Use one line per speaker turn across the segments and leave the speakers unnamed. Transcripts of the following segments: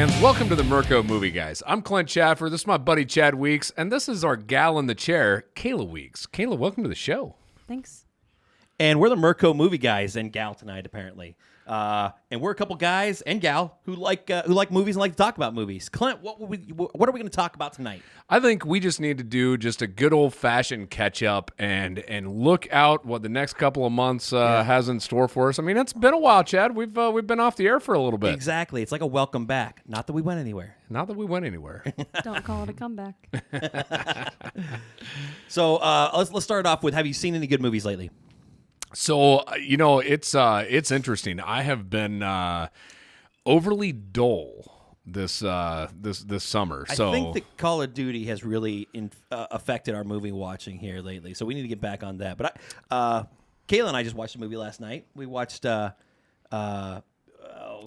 fans. Welcome to the Merco Movie Guys. I'm Clint Schaffer. This is my buddy Chad Weeks, and this is our gal in the chair, Kayla Weeks. Kayla, welcome to the show.
Thanks.
And we're the Merco Movie Guys and gal tonight, apparently. And we're a couple guys and gal who like movies and like to talk about movies. Clint, what are we going to talk about tonight?
I think we just need to do just a good old-fashioned catch-up and look out what the next couple of months has in store for us. I mean, it's been a while, Chad. We've been off the air for a little bit.
Exactly. It's like a welcome back. Not that we went anywhere.
Not that we went anywhere.
Don't call it a comeback.
So let's start off with, have you seen any good movies lately?
So, it's interesting. I have been overly dull this summer.
I think that Call of Duty has really affected our movie watching here lately, so we need to get back on that. But Kayla and I just watched a movie last night. We watched
I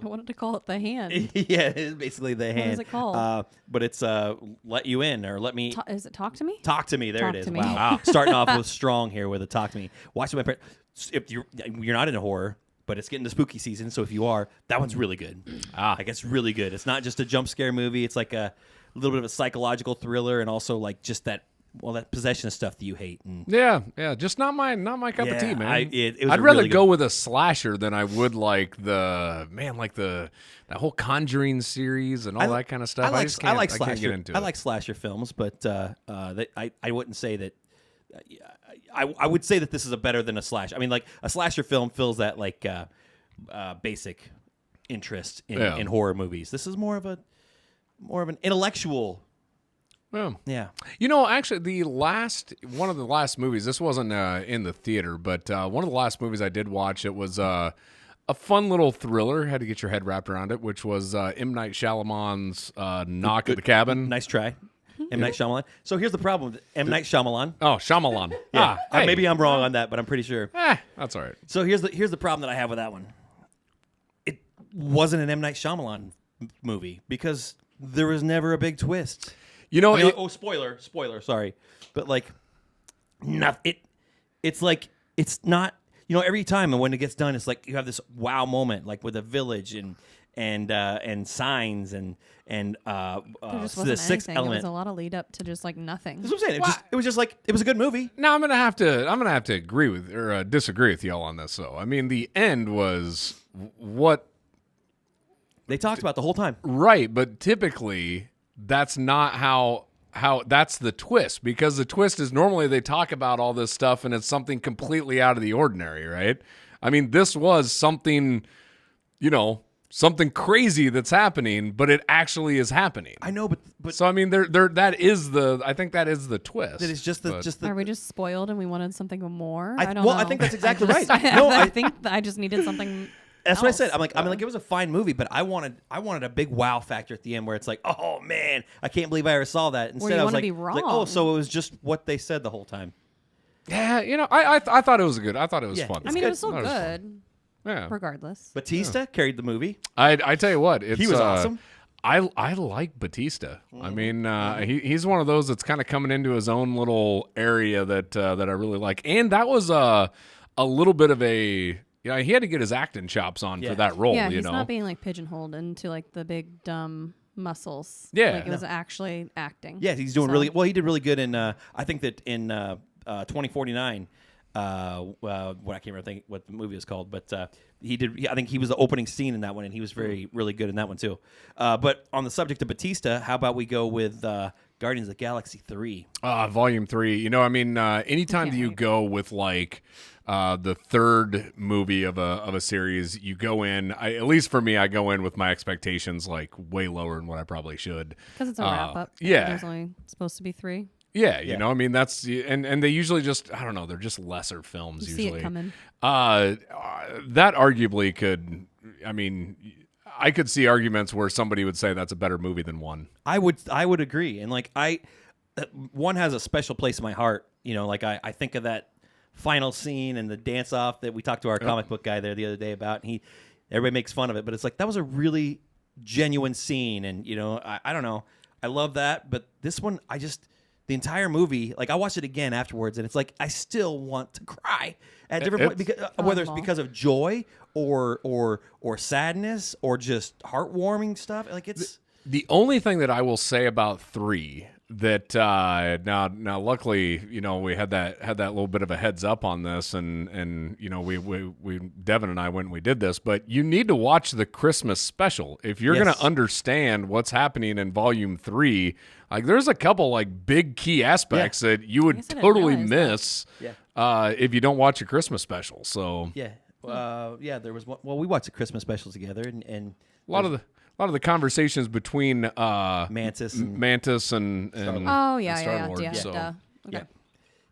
wanted to call it The Hand.
yeah, it's basically The Hand.
What is it called?
But it's Let You In, or Let Me...
Is it Talk to Me?
Talk to Me. There
Talk
it is.
to Me.
Wow. Starting off with strong here with a Talk to Me. Watch it with my parents. If you're not into horror, but it's getting to spooky season, so if you are, that one's really good. Like, it's really good. It's not just a jump scare movie. It's like a little bit of a psychological thriller, and also like just that possession stuff that you hate. And
Yeah, just not my cup of tea, man.
I'd
rather go with a slasher than I would like that whole Conjuring series and all that kind of stuff. I
like
can't
slasher.
get into it.
I like slasher films, but I wouldn't say that. I would say that this is better than a slash. I mean, like a slasher film fills that like basic interest in horror movies. This is more of an intellectual. Yeah.
Actually, one of the last movies. This wasn't in the theater, but one of the last movies I did watch. It was a fun little thriller. Had to get your head wrapped around it, which was M. Night Shyamalan's Knock at the Cabin.
Nice try. M. Night Shyamalan. So here's the problem with M. Night Shyamalan.
Oh, Shyamalan.
Yeah.
Hey.
Maybe I'm wrong on that, but I'm pretty sure.
That's all right.
So here's the problem that I have with that one. It wasn't an M. Night Shyamalan movie because there was never a big twist. Spoiler, sorry. But like it's like it's not, every time and when it gets done, it's like you have this wow moment, like with a village and signs and
the sixth
element.
It was a lot of lead up to just like nothing.
That's what I'm saying. It was just like it was a good movie.
Now I'm gonna have to agree with or disagree with y'all on this though. I mean, the end was what
they talked about the whole time,
right? But typically, that's not how that's the twist, because the twist is normally they talk about all this stuff and it's something completely out of the ordinary, right? I mean, this was something, something crazy that's happening, but it actually is happening.
I know, but
so I mean, I think that is the twist.
It is just the.
Are we just spoiled and we wanted something more?
I don't know. I think that's exactly right.
No, I think I just needed something.
That's what I said. I'm like, it was a fine movie, but I wanted a big wow factor at the end where it's like, oh man, I can't believe I ever saw that. Instead, I was like, oh, so it was just what they said the whole time.
Yeah, I thought it was good. I thought it was fun.
I mean, it was still good.
Yeah.
Regardless.
Batista carried the movie.
I tell you what,
he was awesome.
I like Batista. I mean, he's one of those that's kind of coming into his own little area that I really like, and that was a little bit of a. Yeah, he had to get his acting chops on for that role.
Yeah, he's not being like pigeonholed into like the big dumb muscles.
Yeah,
like it was actually acting.
Yeah, he's doing really well. He did really good in. I think that in 2049. I can't remember what the movie is called, but he did. I think he was the opening scene in that one, and he was really good in that one too. But on the subject of Batista, how about we go with Guardians of the Galaxy 3?
Volume 3. Anytime that you go with like the third movie of a series, you go in. At least for me, I go in with my expectations like way lower than what I probably should.
Because it's a wrap up.
Yeah,
there's only supposed to be 3.
Yeah, I mean, that's and they usually just, I don't know, they're just lesser films usually.
See it coming.
That arguably could, I mean, I could see arguments where somebody would say that's a better movie than 1.
I would agree, and like 1 has a special place in my heart. Like I think of that final scene and the dance off that we talked to our comic book guy there the other day about, and everybody makes fun of it, but it's like that was a really genuine scene, and I don't know, I love that, but this one the entire movie, like I watched it again afterwards, and it's like I still want to cry at different points, whether it's because of joy or sadness or just heartwarming stuff. Like it's
The only thing that I will say about 3 that now luckily, we had that little bit of a heads up on this, and we Devin and I went and we did this, but you need to watch the Christmas special if you're going to understand what's happening in Volume 3. Like, there's a couple like big key aspects that you would totally miss if you don't watch a Christmas special. So
there was one, we watched the Christmas special together, and
a lot of the conversations between
Mantis and
Star-Lord.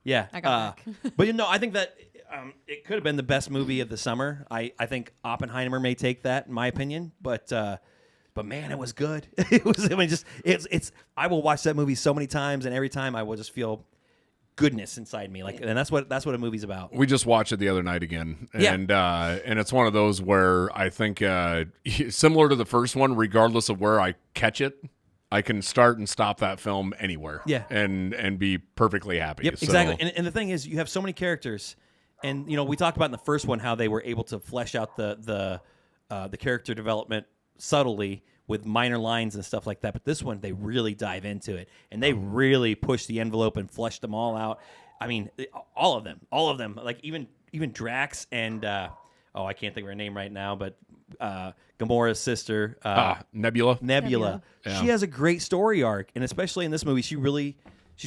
Yeah.
I got back.
But I think that it could have been the best movie of the summer. I think Oppenheimer may take that, in my opinion, but man, it was good. It was. I mean, it's. I will watch that movie so many times, and every time I will just feel goodness inside me. And that's what a movie's about.
We just watched it the other night again, and it's one of those where I think similar to the first one, regardless of where I catch it, I can start and stop that film anywhere.
Yeah,
and be perfectly happy.
Yep, exactly. And the thing is, you have so many characters, and we talked about in the first one how they were able to flesh out the character development subtly with minor lines and stuff like that. But this one, they really dive into it, and they really push the envelope and flesh them all out. I mean, all of them. Like even Drax and I can't think of her name right now, but Gamora's sister,
Nebula.
Yeah. She has a great story arc, and especially in this movie, she's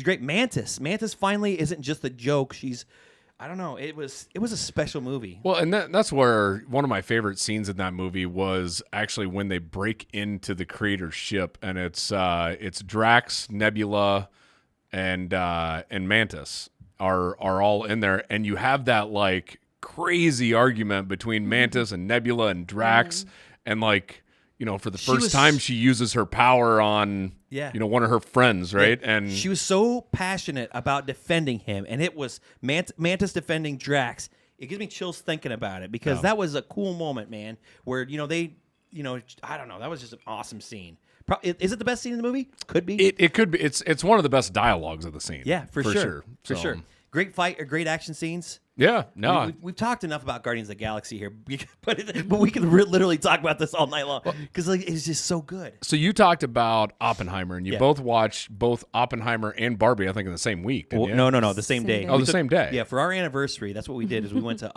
great. Mantis finally isn't just a joke. I don't know. It was a special movie.
Well, and that's where one of my favorite scenes in that movie was actually when they break into the creator's ship, and it's Drax, Nebula, and Mantis are all in there, and you have that like crazy argument between Mantis and Nebula and Drax, and like for the first time she uses her power on one of her friends, right?
Yeah.
And
she was so passionate about defending him, and it was Mantis defending Drax. It gives me chills thinking about it because that was a cool moment, man. Where they, I don't know, that was just an awesome scene. Is it the best scene in the movie? Could be.
It could be. It's one of the best dialogues of the scene.
Yeah, for sure. For
So,
sure. Great fight or great action scenes.
Yeah, no.
We've talked enough about Guardians of the Galaxy here, but we can literally talk about this all night long because it's just so good.
So you talked about Oppenheimer, and you both watched both Oppenheimer and Barbie, I think, in the same week. Didn't you?
No, the same day.
Oh, the same day.
Yeah, for our anniversary, that's what we did. Is we went to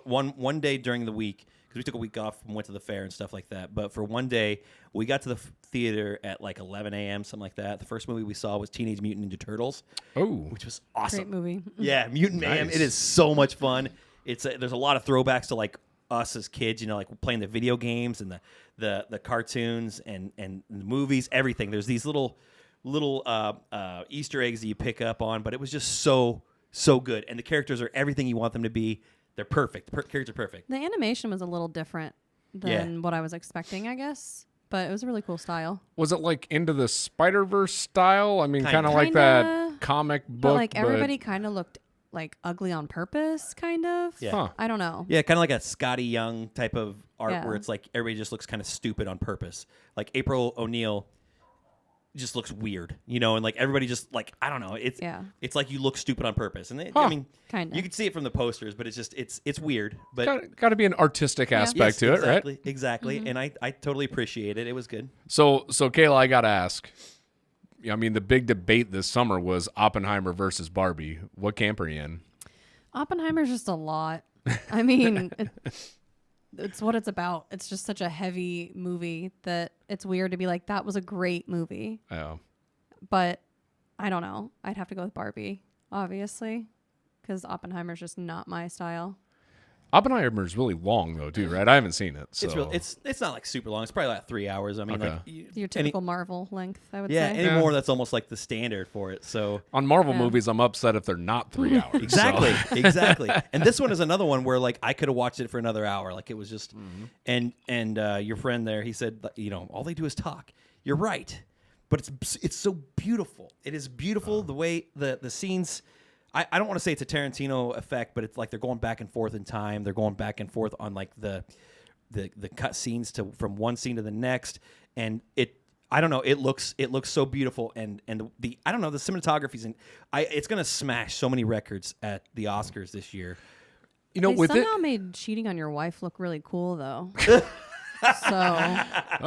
one day during the week because we took a week off and went to the fair and stuff like that. But for one day, we got to the theater at like 11 a.m., something like that. The first movie we saw was Teenage Mutant Ninja Turtles. Which was awesome.
Great movie.
Yeah, Mutant Mayhem. It is so much fun. There's a lot of throwbacks to like us as kids, like playing the video games and the cartoons and the movies, everything. There's these little Easter eggs that you pick up on, but it was just so good. And the characters are everything you want them to be. They're perfect. Characters are perfect.
The animation was a little different than what I was expecting, I guess. But it was a really cool style.
Was it like Into the Spider-Verse style? I mean, kind of like that comic book.
But like everybody kind of looked like ugly on purpose, kind of.
Yeah.
Huh.
I don't know.
Yeah, kind of like a Scotty Young type of art
Yeah.
where it's like everybody just looks kind of stupid on purpose. Like April O'Neil just looks weird, and like everybody just like, I don't know. It's like you look stupid on purpose. And I mean,
Kinda.
you can see it from the posters, but it's just it's weird. But
got to be an artistic aspect to it, right?
Exactly. And I totally appreciate it. It was good.
So Kayla, I got to ask. I mean, the big debate this summer was Oppenheimer versus Barbie. What camp are you in?
Oppenheimer's just a lot. I mean, it's what it's about. It's just such a heavy movie that it's weird to be like, that was a great movie.
Oh.
But I don't know. I'd have to go with Barbie, obviously, because Oppenheimer's just not my style.
Oppenheimer's really long though, too, right? I haven't seen it. So.
It's not like super long. It's probably like 3 hours. I mean,
Okay.
Your typical Marvel length, I would say.
Anymore that's almost like the standard for it. So
on Marvel movies, I'm upset if they're not 3 hours.
Exactly. And this one is another one where like I could have watched it for another hour. Like it was just, and your friend there, he said, all they do is talk. You're right, but it's so beautiful. It is beautiful the way the scenes. I don't want to say it's a Tarantino effect, but it's like they're going back and forth in time. They're going back and forth on like the cut scenes from one scene to the next, and I don't know. It looks so beautiful, and the I don't know, the cinematography's it's gonna smash so many records at the Oscars this year.
They somehow made cheating on your wife look really cool, though. So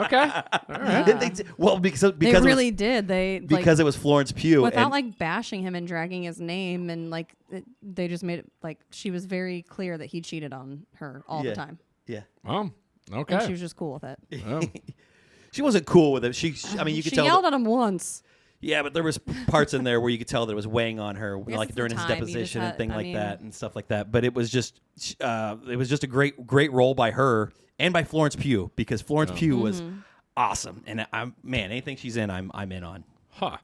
Okay. All right.
They did- well, because
they
it was-
really did. They
because it was Florence Pugh.
without
and-
like bashing him and dragging his name, and like they just made it like she was very clear that he cheated on her all
Yeah.
the time,
yeah.
Oh,
and
okay.
she was just cool with it.
Oh.
She wasn't cool with it. I mean, you could
She
tell.
yelled at him once.
Yeah, but there was parts in there where you could tell that it was weighing on her,
guess
like
it's
during
the
his
time. You just
deposition and
had-
thing
I
like
mean-
that and stuff like that. But it was just a great role by her and by Florence Pugh, because Florence Pugh was awesome. And anything she's in, I'm in on.
Huh.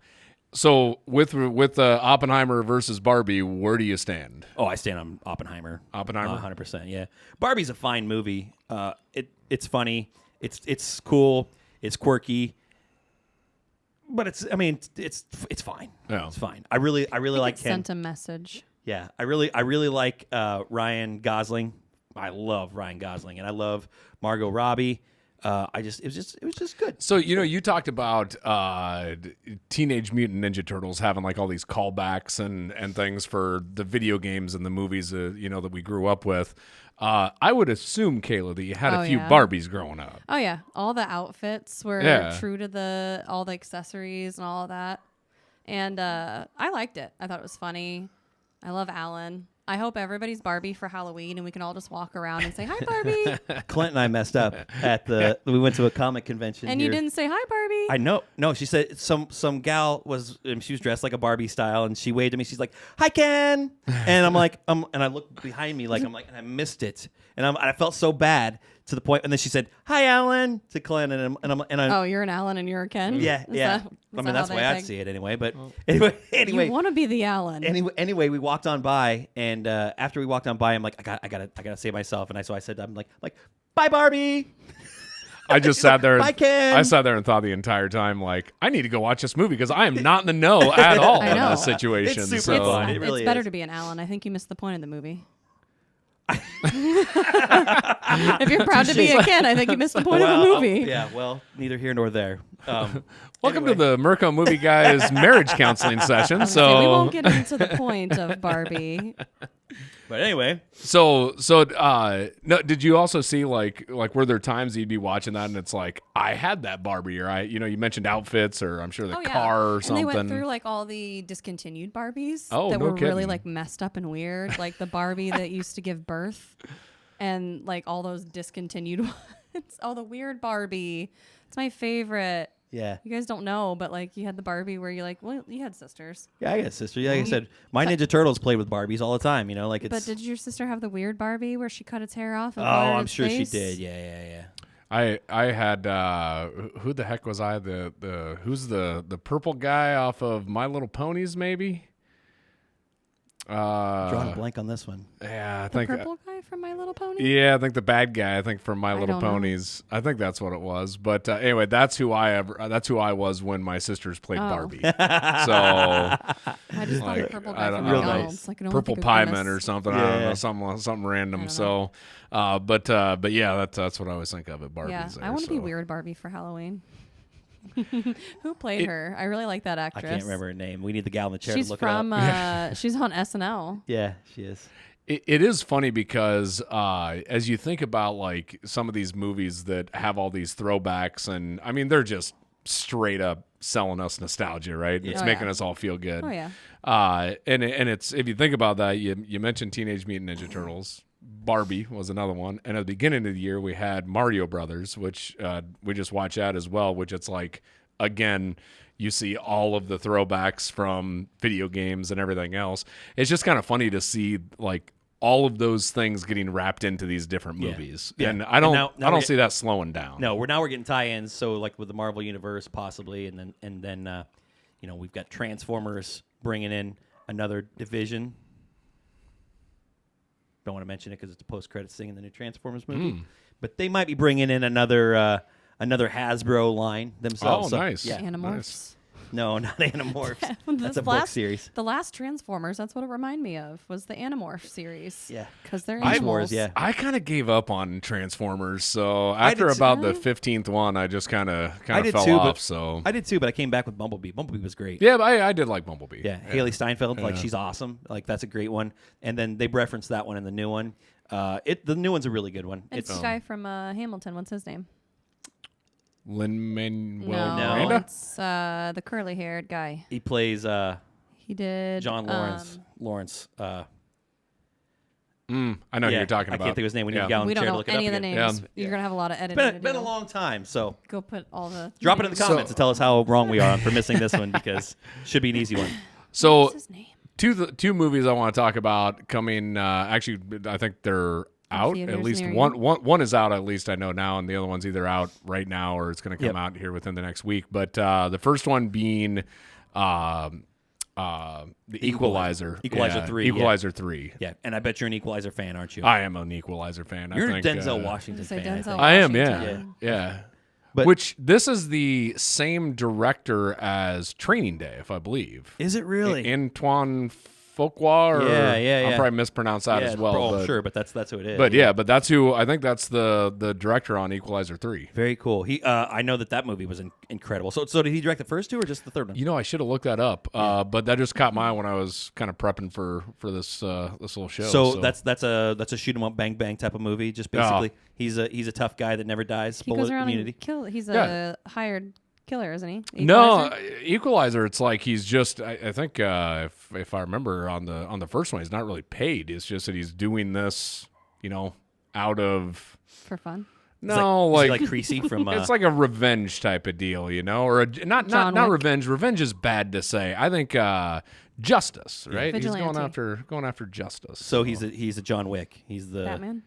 So with Oppenheimer versus Barbie, where do you stand?
Oh, I stand on Oppenheimer.
Oppenheimer?
100%. Yeah, Barbie's a fine movie. It's funny. It's cool. It's quirky. But it's fine.
Yeah.
It's fine. I really like
It
Ken.
sent a message.
Yeah, I really like Ryan Gosling. I love Ryan Gosling, and I love Margot Robbie. It was just good.
So, you talked about Teenage Mutant Ninja Turtles having like all these callbacks and things for the video games and the movies, that we grew up with. I would assume, Kayla, that you had a
Oh,
few
yeah.
Barbies growing up.
Oh yeah, all the outfits were
Yeah.
true to all the accessories and all of that, and I liked it. I thought it was funny. I love Alan. I hope everybody's Barbie for Halloween, and we can all just walk around and say hi, Barbie.
Clint and I messed up we went to a comic convention.
And
here.
you didn't say hi, Barbie.
I know. No, she said some gal she was dressed like a Barbie style, and she waved at me. She's like, "Hi, Ken," and I'm like, and I looked behind me and I missed it, and I felt so bad to the point. And then she said, "Hi, Alan," to Clint, and I.
Oh, you're an Alan and you're a Ken.
Yeah,
Is
yeah.
that- is
I mean,
that
that's
how
the way
they
I'd
think?
see it anyway. But anyway,
You want to be the Alan.
Anyway, we walked on by, and after we walked on by, I'm like, I gotta save myself, and I said, I'm like, bye, Barbie.
I just sat there.
Bye, Ken.
I sat there and thought the entire time, like, I need to go watch this movie because I am not in the know at all
I
in
know.
this situation.
It's super
so.
fun. It really
it's better
is.
to be an Alan. I think you missed the point of the movie. If you're proud to be a Ken, I think you missed the point of the movie.
Yeah, well, neither here nor there.
Welcome to the Merco Movie Guys marriage counseling session.
We
So,
won't get into the point of Barbie.
But anyway,
no, did you also see like were there times you'd be watching that and it's like I had that Barbie, or you mentioned outfits, or I'm sure the car or something.
And they went through like all the discontinued Barbies
Oh,
that
no
were really
kidding.
like messed up and weird, like the Barbie that used to give birth, and like all those discontinued ones. Oh, the weird Barbie. It's my favorite.
yeah.
You guys don't know, but like you had the Barbie where you're like, well, you had sisters.
Yeah, I got a sister. Yeah, like I said, my Ninja Turtles played with Barbies all the time. Like it's.
But did your sister have the weird Barbie where she cut its hair off? And
oh,
colored
I'm
its
sure
face?
she did. Yeah.
I had who the heck was I? The who's the purple guy off of My Little Ponies, maybe?
Drawing a blank on this one.
Yeah, I
The
think.
purple guy from My Little Pony?
Yeah, I think the bad guy. I think from My Little
don't know.
Ponies. I think that's what it was. But anyway, that's who I was when my sisters played
Oh.
Barbie. So
I just thought the
like,
purple
I
guy
don't
from
know.
McDonald's. I can only
Purple
think of
Pie
Grimace.
Man or something. I don't
Yeah.
know, something random.
I don't
So, but yeah, that's what I always think of at Barbie's.
Yeah,
there,
I want to be
so.
weird Barbie for Halloween. Who played her? I really like that
I
actress.
can't remember her name. We need the gal in the chair
She's
to look
from.
it up.
She's on SNL.
Yeah, she is.
It is funny because as you think about like some of these movies that have all these throwbacks, and I mean they're just straight up selling us nostalgia, right? It's
Oh,
making
yeah.
us all feel good.
Oh yeah.
And it's, if you think about that, you mentioned Teenage Mutant Ninja Turtles. Barbie was another one, and at the beginning of the year we had Mario Brothers, which we just watched that as well. Which it's like, again, you see all of the throwbacks from video games and everything else. It's just kind of funny to see like all of those things getting wrapped into these different movies,
Yeah.
and I don't
Now
I don't
we're
see that slowing down.
No, we're getting tie-ins. So like with the Marvel Universe possibly, and then we've got Transformers bringing in another division. Don't want to mention it because it's a post-credits thing in the new Transformers movie. But they might be bringing in another Hasbro line themselves.
Oh,
So,
nice.
Yeah.
Animorphs.
Nice.
No, not Animorphs. That's
This
a book
last-
series.
The last Transformers, that's what it reminded me of, was the Animorph series.
Yeah.
Because they're
Beast
animals.
Wars, yeah.
I kind of gave up on Transformers, so after
did
about
too.
the 15th one, I just kind of
I did
fell
too,
off.
but
So
I did too, but I came back with Bumblebee. Bumblebee was great.
yeah, but I did like Bumblebee.
Yeah, Haley Steinfeld, like she's awesome. Like that's a great one. And then they referenced that one in the new one. The new one's a really good one.
It's the guy from Hamilton. What's his name?
Lin-Manuel
No,
Miranda?
it's the curly-haired guy.
He plays
He did
John Lawrence.
I know who you're talking about.
I can't think of his name. We need to go on
We
the
don't
chair to
know
look it up
any of the
again.
names.
Yeah.
You're gonna have a lot of editing.
It's been a long time, so
Go put all the.
drop it in the
names.
comments and tell us how wrong we are for missing this one because it should be an easy one.
So
What's his name?
two movies I want to talk about coming. Actually, I think they're out. At
theaters
least
near you.
one is out. At least I know now, and the other one's either out right now or it's going to come
Yep.
out here within the next week. But the first one being the Equalizer.
Equalizer 3,
Equalizer 3.
Yeah, and I bet you're an Equalizer fan, aren't you?
I am an Equalizer fan.
You're
I
a
think,
Denzel Washington
Say
fan.
Denzel.
I am, yeah.
Washington.
Yeah.
But-
Which this is the same director as Training Day, if I believe.
Is it really?
Antoine Fuqua, or
Yeah.
I'll probably mispronounce that
yeah,
as well.
bro,
but,
sure, but that's who it is.
But yeah, but that's who I think that's the director on Equalizer 3.
Very cool. He, I know that movie was incredible. So did he direct the first two or just the third one?
You know, I should have looked that up, but that just caught my eye when I was kind of prepping for this little show.
So that's a shoot 'em up bang bang type of movie. Just basically, he's a tough guy that never dies.
He goes around
immunity.
and kill. He's
Yeah.
a hired killer, isn't he?
No,
Equalizer?
Equalizer. It's like he's just. I think if I remember on the first one, he's not really paid. It's just that he's doing this, out of
For fun.
no,
Is he
like
like Creasy from.
it's like a revenge type of deal, or not
John
not
Wick.
revenge. Revenge is bad to say. I think justice, right? He's
Vigilante.
going after justice.
so he's a John Wick. He's the
Batman.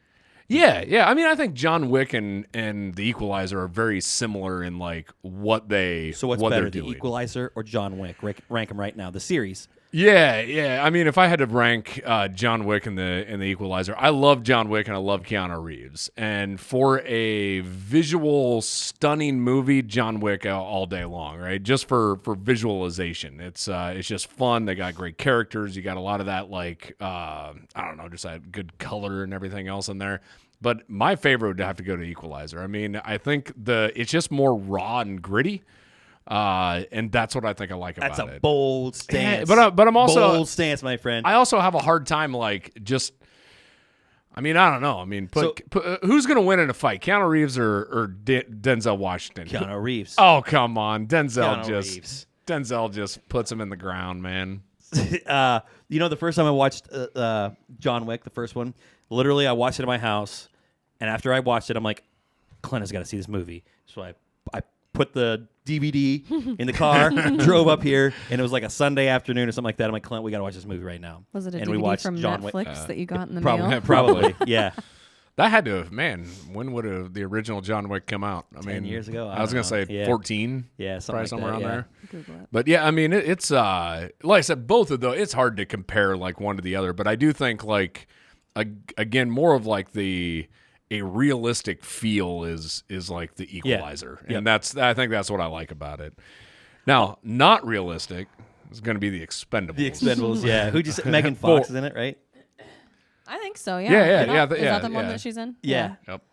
Yeah. I mean, I think John Wick and the Equalizer are very similar in like what they.
So what's
what
better,
they're
the
doing.
Equalizer or John Wick? Rank them right now. The series.
Yeah. I mean, if I had to rank John Wick and the Equalizer, I love John Wick and I love Keanu Reeves. And for a visual, stunning movie, John Wick all day long, right? Just for visualization, it's just fun. They got great characters. You got a lot of that, like I don't know, just that good color and everything else in there. But my favorite would have to go to Equalizer. I mean, I think it's just more raw and gritty. And that's what I think I like about
That's
it.
a bold stance.
But I'm also
bold stance, my friend.
I also have a hard time I don't know. I mean, put who's going to win in a fight, Keanu Reeves or Denzel Washington?
Keanu Reeves.
Oh, come on.
Keanu Reeves.
Denzel just puts him in the ground, man.
The first time I watched John Wick, the first one, literally I watched it at my house, and after I watched it, I'm like, Clint has got to see this movie. So I put the DVD in the car, drove up here, and it was like a Sunday afternoon or something like that. I'm like, Clint, we got to watch this movie right now.
Was it a
and we
DVD
watched
from
John
Netflix
Wick.
that you got in the
Probably,
mail?
probably, yeah.
That had to have, man, when would the original John Wick come out?
10 years ago?
I was going to say
Yeah.
14.
Yeah,
Probably
something
somewhere
like
around
that,
there.
Google it.
But yeah, I mean, it's like I said, both of those. It's hard to compare like one to the other, but I do think like again, more of like a realistic feel is like the Equalizer,
Yep.
and I think that's what I like about it. Now, not realistic is going to be the Expendables.
The Expendables, yeah. Who'd you say? Megan Fox is in it, right?
I think so. Yeah.
Yeah,
Is that
yeah,
the one
yeah.
that she's in?
Yeah.
Yep.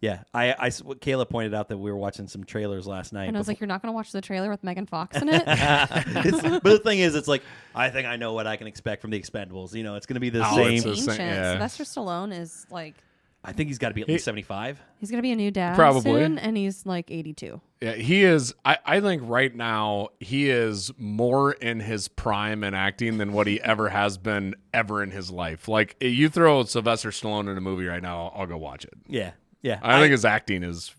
Yeah. Kayla pointed out that we were watching some trailers last night.
And I was like, you're not going to watch the trailer with Megan Fox in it?
But the thing is, it's like, I think I know what I can expect from the Expendables. It's going to be the
Oh,
same.
it's
Ancient.
the same, yeah.
Sylvester Stallone is like,
I think he's got to be at least 75.
he's going to be a new dad
Probably.
soon, and he's like 82.
Yeah, he is. I think right now he is more in his prime in acting than what he ever has been ever in his life. Like you throw Sylvester Stallone in a movie right now, I'll go watch it.
Yeah. Yeah.
I think his acting is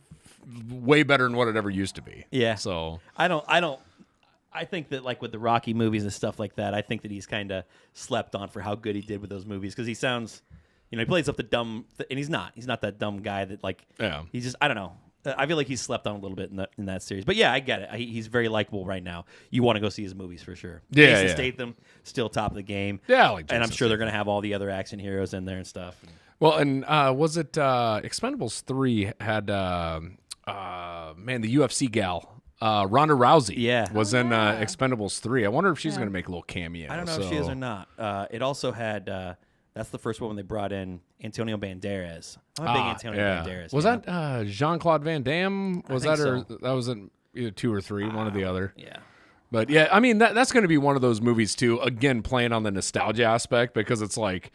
way better than what it ever used to be.
Yeah.
So
I think that like with the Rocky movies and stuff like that, I think that he's kind of slept on for how good he did with those movies because he sounds, he plays up the dumb, and he's not that dumb guy that like,
Yeah.
he's just, I don't know. I feel like he's slept on a little bit in that series, but yeah, I get it. He's very likable right now. You want to go see his movies for sure.
Yeah,
Jason
yeah.
Statham still top of the game.
Yeah, I like
and I'm
Jason
sure they're gonna have all the other action heroes in there and stuff.
Well, and was it Expendables 3 had the UFC gal Ronda Rousey was in Expendables 3. I wonder if she's going to make a little cameo.
I don't know if she is or not. It also had that's the first one when they brought in Antonio Banderas. I'm a big Antonio Banderas.
Was
fan.
that Jean-Claude Van Damme? Was
think
that or
so.
that was in either 2 or 3, one or the other?
Yeah.
But yeah, I mean that's going to be one of those movies too. Again, playing on the nostalgia aspect because it's like,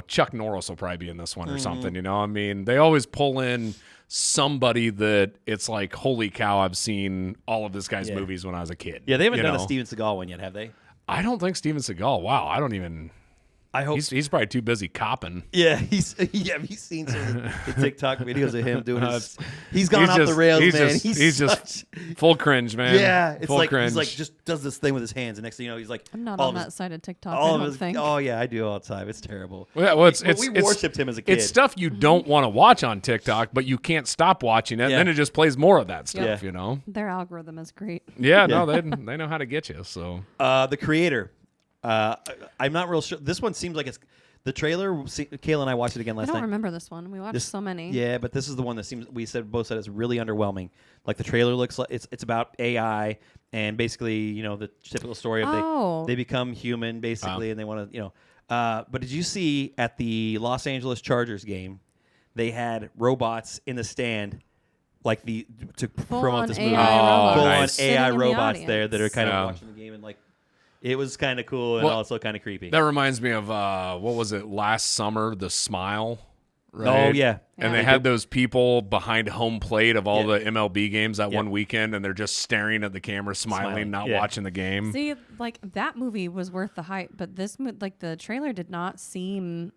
Chuck Norris will probably be in this one or something. I mean, they always pull in somebody that it's like, holy cow, I've seen all of this guy's movies when I was a kid.
Yeah, they haven't done a Steven Seagal one yet, have they?
I don't think Steven Seagal. Wow, I don't even.
I hope
he's probably too busy copping.
Yeah, have you seen some of the TikTok videos of him doing his? He's gone off the rails, man.
He's just full cringe, man.
Yeah, it's
full
like
cringe.
he's like just does this thing with his hands, and next thing you know, he's like,
I'm not on that side of TikTok. I
all
don't
of his,
think.
oh yeah, I do all the time. It's terrible.
Well, we
it's worshipped him as a kid.
It's stuff you don't want to watch on TikTok, but you can't stop watching it. And then it just plays more of that stuff.
Their algorithm is great.
Yeah, no, they know how to get you. So
the creator, I'm not real sure. This one seems like it's. The trailer, Kayla and I watched it again last night.
I don't remember this one. We watched so many.
Yeah, but this is the one that seems both said it's really underwhelming. Like the trailer looks like it's about AI and basically, the typical story of they become human basically and they want to, but did you see at the Los Angeles Chargers game, they had robots in the stand like to promote this movie. Full on AI robots there that are kind of watching the game and like it was kind of cool and also kind of creepy.
That reminds me of, what was it, last summer, The Smile, right?
Oh, yeah.
And they had those people behind home plate of all the MLB games that one weekend, and they're just staring at the camera, smiling. Not watching the game.
See, like, that movie was worth the hype, but this, like, the trailer did not seem...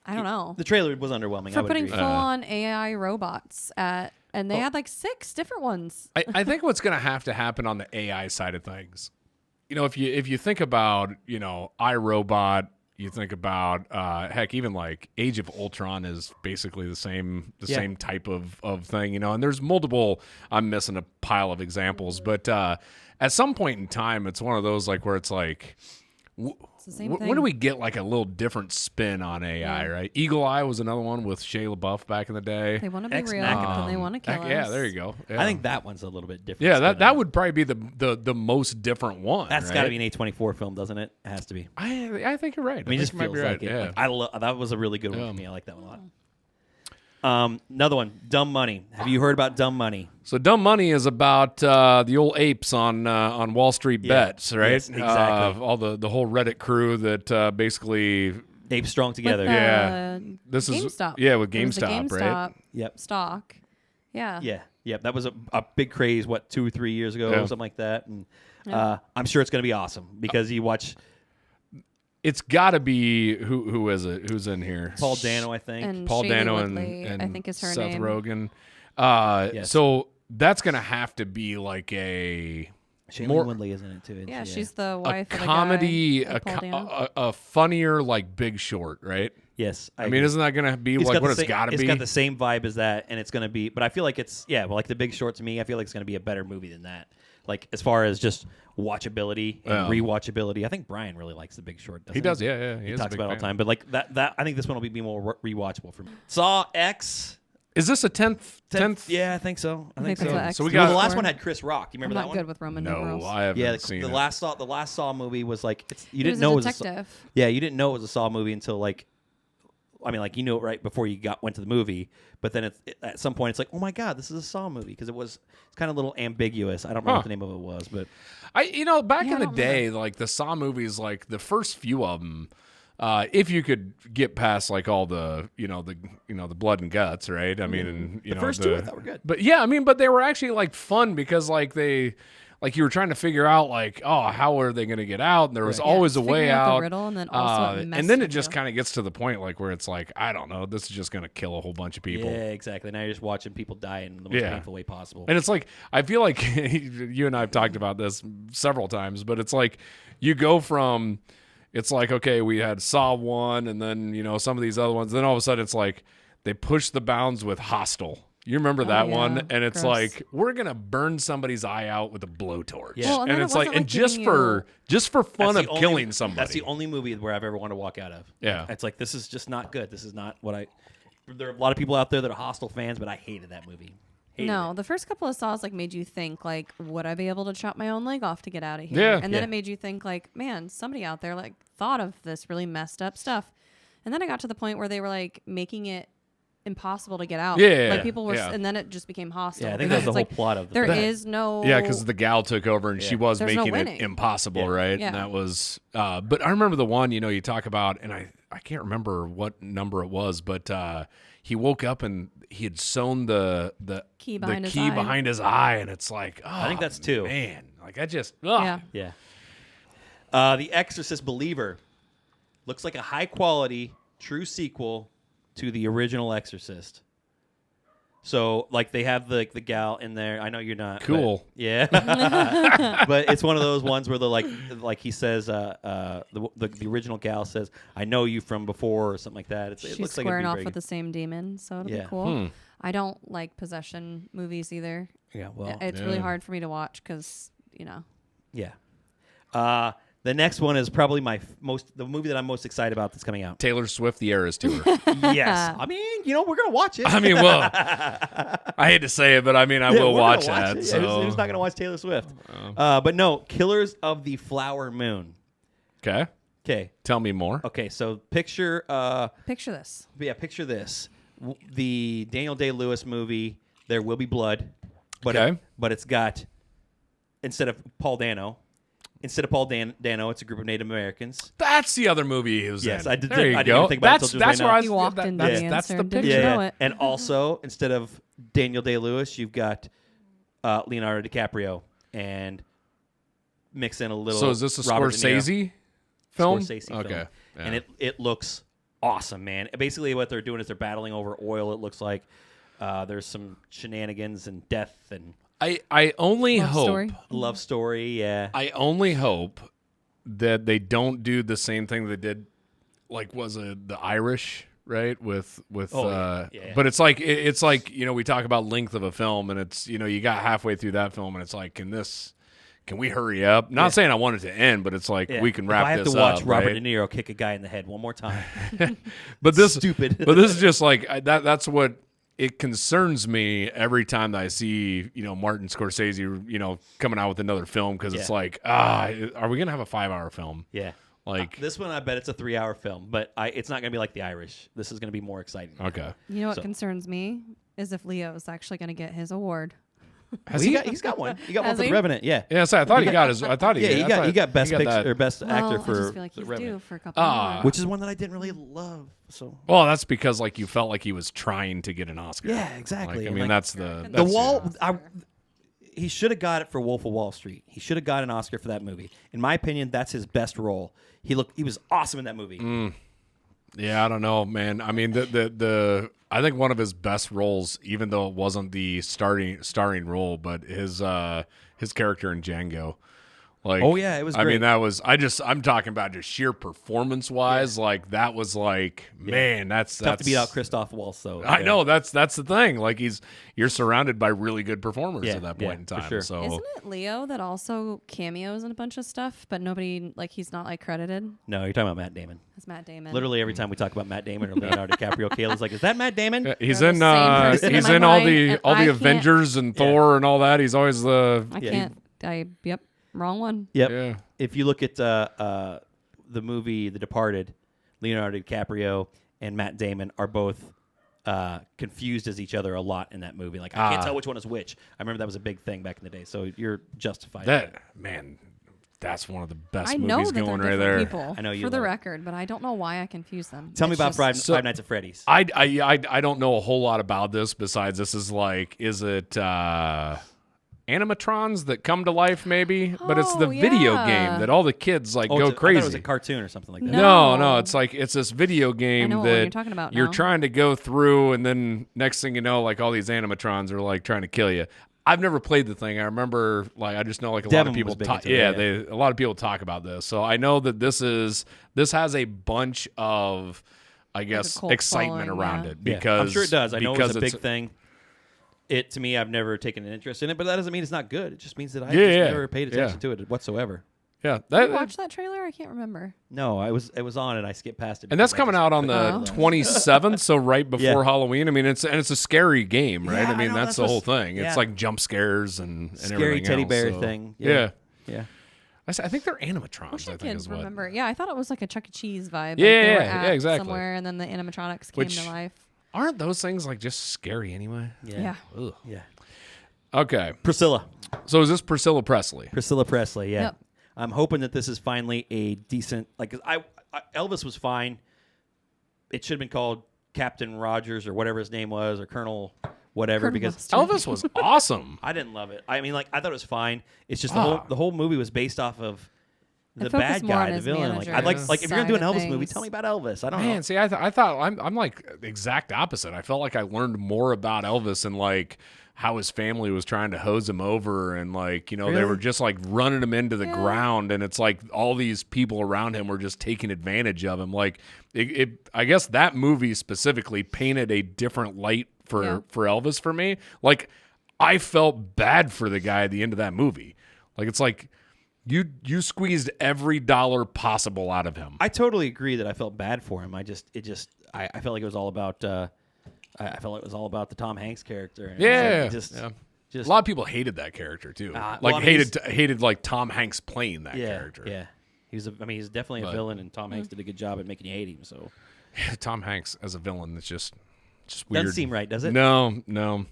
I don't know.
The trailer was underwhelming.
For putting full-on AI robots and they had, like, 6 different ones.
I think what's going to happen on the AI side of things... if you think about, iRobot, you think about heck, even like Age of Ultron is basically the same type of thing, and there's multiple. I'm missing a pile of examples, but at some point in time, it's one of those like where it's like.
It's the same thing.
When do we get like a little different spin on AI, right? Eagle Eye was another one with Shia LaBeouf back in the day.
They want to be real and they want to kill us.
Yeah, there you go. Yeah.
I think that one's a little bit different.
Yeah, that would probably be the most different one.
That's got to be an A24 film, doesn't it? It has to be.
I think you're right.
I mean, it just feels like it. Yeah. Like, that was a really good one for me. I like that one a lot. Another one, Dumb Money. Have you heard about Dumb Money?
So Dumb Money is about the old apes on Wall Street Bets, right?
Yes, exactly.
All the whole Reddit crew that basically
apes strong together.
This
GameStop.
is with GameStop,
right?
Yep.
Stock. Yeah.
Yeah. That was a big craze. 2 or 3 years ago, or something like that. And I'm sure it's going to be awesome because you watch.
It's got to be who is it? Who's in here?
Paul Dano, I think.
And
Paul Dano
Woodley,
and
I think is her
Seth
name.
Rogen.
Yes.
So that's gonna have to be like a
Shailene Woodley is in it too.
Yeah, she's the wife
a
of the
comedy,
guy, like Paul Dano.
a funnier like Big Short, right?
Yes,
I mean, isn't that gonna be like what it's got to be?
It's got the same vibe as that, and it's gonna be. But I feel like it's like The Big Short to me. I feel like it's gonna be a better movie than that. Like as far as just watchability and rewatchability, I think Brian really likes The Big Short. He
does, yeah.
He talks about it all the time. But like that, I think this one will be more rewatchable for me. Saw X.
Is this a 10th?
Yeah, I think so. I think so.
So we got
the last one had Chris Rock. You remember that one?
I'm not good with Roman numerals.
No, I haven't seen
the
it.
The last Saw movie was like you
He
didn't know
was
it
a
was
detective.
you didn't know it was a Saw movie until like. I mean, like you knew it right before you went to the movie, but then at some point it's like, oh my god, this is a Saw movie because it's kind of a little ambiguous. I don't know what the name of it was, but
back in the day, like the Saw movies, like the first few of them, if you could get past like all the the blood and guts, right? I mean, and
the first two I thought were good,
but but they were actually like fun because like they. Like you were trying to figure out, like, how are they going to get out? And there was always a way out.
The riddle and then also
and then it just kind of gets to the point, like, where it's like, I don't know, this is just going to kill a whole bunch of people.
Yeah, exactly. Now you're just watching people die in the most painful way possible.
And it's like, I feel like you and I have talked about this several times, but it's like you go from, it's like, okay, we had Saw 1 and then, some of these other ones. Then all of a sudden it's like they push the bounds with Hostel. You remember that one? And it's like, we're going to burn somebody's eye out with a blowtorch. Yeah.
Well,
and it's like, and just for fun of killing somebody.
That's the only movie where I've ever wanted to walk out of.
Yeah.
It's like, this is just not good. This is not what there are a lot of people out there that are Hostile fans, but I hated that movie.
The first couple of Saws like made you think like, would I be able to chop my own leg off to get out of here?
Yeah.
And then it made you think like, man, somebody out there like thought of this really messed up stuff. And then I got to the point where they were like making it impossible to get out.
Yeah,
like people were,
yeah.
and then it just became hostile.
Yeah, I think that's the whole
like,
plot of the
There
thing.
is no.
Yeah, because the gal took over and she was
There's no
making it
winning.
impossible, right?
Yeah.
And that was. But I remember the one you talk about, and I can't remember what number it was, but he woke up and he had sewn the
Key behind his
key
eye.
behind his eye, and it's like, oh,
I think that's 2.
Man, like I just, ugh.
Yeah.
Yeah. The Exorcist Believer looks like a high quality, true sequel to the original Exorcist. So, like, they have the gal in there. I know you're not.
Cool.
But, yeah. But it's one of those ones where like he says, the original gal says, "I know you from before," or something like that. It
She's
looks like
squaring
it'd be
off
very
with
good.
the same demon, so it'll
Yeah.
be cool. I don't like possession movies either.
Yeah. Well.
It's really hard for me to watch because
Yeah. The next one is probably the movie that I'm most excited about that's coming out.
Taylor Swift, The Eras Tour.
Yes. I mean, we're gonna watch it.
I mean, well, I hate to say it, but I mean, I will
we're
watch
gonna
that.
it.
So.
Yeah, who's not gonna watch Taylor Swift? But no, Killers of the Flower Moon.
Okay,
Okay.
tell me more.
Okay. So picture
this.
picture this. The Daniel Day-Lewis movie, There Will Be Blood, but
Okay.
but it's got instead of Paul Dano, it's a group of Native Americans.
That's the other movie he was
Yes,
in.
I did-
There you
I didn't
go.
even think about it
That's
till just right
where
now.
I was.
You walked into
that's,
the
that's
answer
the
and didn't
picture.
know it.
And also, instead of Daniel Day-Lewis, you've got Leonardo DiCaprio, and mix in a little.
So is this a
Robert De Niro.
Scorsese film?
Scorsese film.
Okay, yeah.
And it looks awesome, man. Basically, what they're doing is they're battling over oil. It looks like there's some shenanigans and death and
I only
Love
hope.
story.
love story. Yeah,
I only hope that they don't do the same thing they did, like was it the Irish, right? With
yeah.
but it's like we talk about length of a film, and it's you got halfway through that film, and it's like, can we hurry up? Not saying I want it to end, but it's like we can wrap
if I have
this
to watch
up,
Robert
right?
De Niro kick a guy in the head one more time.
But this
Stupid.
But this is just like that's what it concerns me every time that I see Martin Scorsese coming out with another film, because it's
Yeah.
like are we gonna have a 5-hour film?
Yeah.
Like
This one, I bet it's a 3-hour film, but it's not going to be like The Irish. This is going to be more exciting.
okay.
You know what
So-
concerns me is if Leo's actually going to get his award.
Has
He's got one. He got one
Has
for The
he?
Revenant. Yeah.
Yeah, so I thought he got his. I thought he.
Yeah,
I thought
he got best picture
that.
or best actor
Well, I
for
just feel like
The
he's
Revenant,
due for a couple more.
which is one that I didn't really love. So
Well, that's because you felt like he was trying to get an Oscar.
yeah, exactly.
Like, I
And,
mean,
like,
that's
The
the
that's
wall. He should have got it for Wolf of Wall Street. He should have got an Oscar for that movie. In my opinion, that's his best role. He was awesome in that movie.
Yeah, I don't know, man. I mean, the I think one of his best roles, even though it wasn't the starring role, but his character in Django. Like,
Oh, yeah, it was
I
great.
mean, that was. I'm talking about just sheer performance wise. Like that was like, man, that's
Tough to beat out Christoph Waltz, though.
I know that's the thing. Like you're surrounded by really good performers
Yeah,
at that
yeah,
point in
for
time.
sure.
So
Isn't it Leo that also cameos in a bunch of stuff, but nobody, he's not credited?
No, you're talking about Matt Damon.
It's Matt Damon.
Literally every time we talk about Matt Damon or Leonardo DiCaprio, Kayla's like, "Is that Matt Damon?"
he's
They're
in
the same person
he's
in
in
my
all
mind,
the
and
all
I
the
can't-
Avengers and Thor and all that. He's always the
I
Yeah,
can't. Yep. Wrong one.
Yep.
yeah.
If you look at the movie The Departed, Leonardo DiCaprio and Matt Damon are both confused as each other a lot in that movie. Like, I can't tell which one is which. I remember that was a big thing back in the day. So you're justified.
That man, that's one of the best
I know
movies
that
going
they're
right
different
there.
people.
I know you
for the
love it.
record, but I don't know why I confuse them.
Tell me
It's
about
just-
Five Nights at Freddy's.
I don't know a whole lot about this besides this is it animatrons that come to life maybe, but it's the
Oh,
video
yeah.
game that all the kids go
I thought it
crazy.
was a cartoon or something like that.
No.
No, it's this video game
know what
that
you're talking about
you're
now.
trying to go through, and then next thing you know, all these animatrons are trying to kill you. I've never played the thing. I remember, I just know a lot
Devin
of people
was big
talk.
into it,
Yeah, a lot of people talk about this. So I know that this has a bunch of, I guess,
cult
excitement
following,
around
yeah.
it
Yeah,
because
I'm sure it does. I know
because
it's a big thing. To me, I've never taken an interest in it, but that doesn't mean it's not good. It just means that I
Yeah, yeah,
never paid attention
yeah.
to it whatsoever.
Yeah,
Did you watch that trailer? I can't remember.
No, it was on and I skipped past it.
and that's
because I
coming
just
out on the
couldn't-
27th, so right before
Yeah.
Halloween. I mean, it's a scary game, right?
Yeah,
I
I
mean,
know,
that's
that's
the whole
what's-
thing.
yeah.
It's like jump scares and
Scary
everything
teddy
else,
bear
so-
thing.
Yeah.
Yeah.
I think they're animatrons.
Wish
I
I
think
could
is what.
remember. Yeah, I thought it was like a Chuck E. Cheese vibe.
Yeah,
they were
yeah,
at
exactly.
Somewhere, and then the animatronics came
Which-
to life.
Aren't those things like just scary anyway?
Yeah.
Ugh.
Yeah.
Okay.
Priscilla.
So is this Priscilla Presley?
Priscilla Presley, yeah.
Yep.
I'm hoping that this is finally a decent, like, 'cause Elvis was fine. It should have been called Captain Rogers or whatever his name was, or Colonel whatever,
Colonel
because
Mustard.
Elvis was awesome.
I didn't love it. I mean, like, I thought it was fine. It's just
Ah.
the whole movie was based off of the
It focused
bad
more on
guy, the
his
villain. Like, I'd
manager's
like if you're gonna do an
side of
Elvis movie,
things.
tell me about Elvis. I don't know.
Man, see, I thought I'm like the exact opposite. I felt like I learned more about Elvis and like how his family was trying to hose him over, and like, you know, they
Really?
were just like running him into the ground, and it's like all these people around him were just taking advantage of him. Like I guess that movie specifically painted a different light for Elvis for me. Like, I felt bad for the guy at the end of that movie. Like, it's like you squeezed every dollar possible out of him.
I totally agree that I felt bad for him. I felt like it was all about. I felt like it was all about the Tom Hanks character. And it was like just
a lot of people hated that character too.
well,
Like,
I mean,
hated like Tom Hanks playing that character.
Yeah, he's definitely a villain, and Tom Hanks did a good job at making you hate him. So
Tom Hanks as a villain, it's just weird.
doesn't seem right, does it?
No.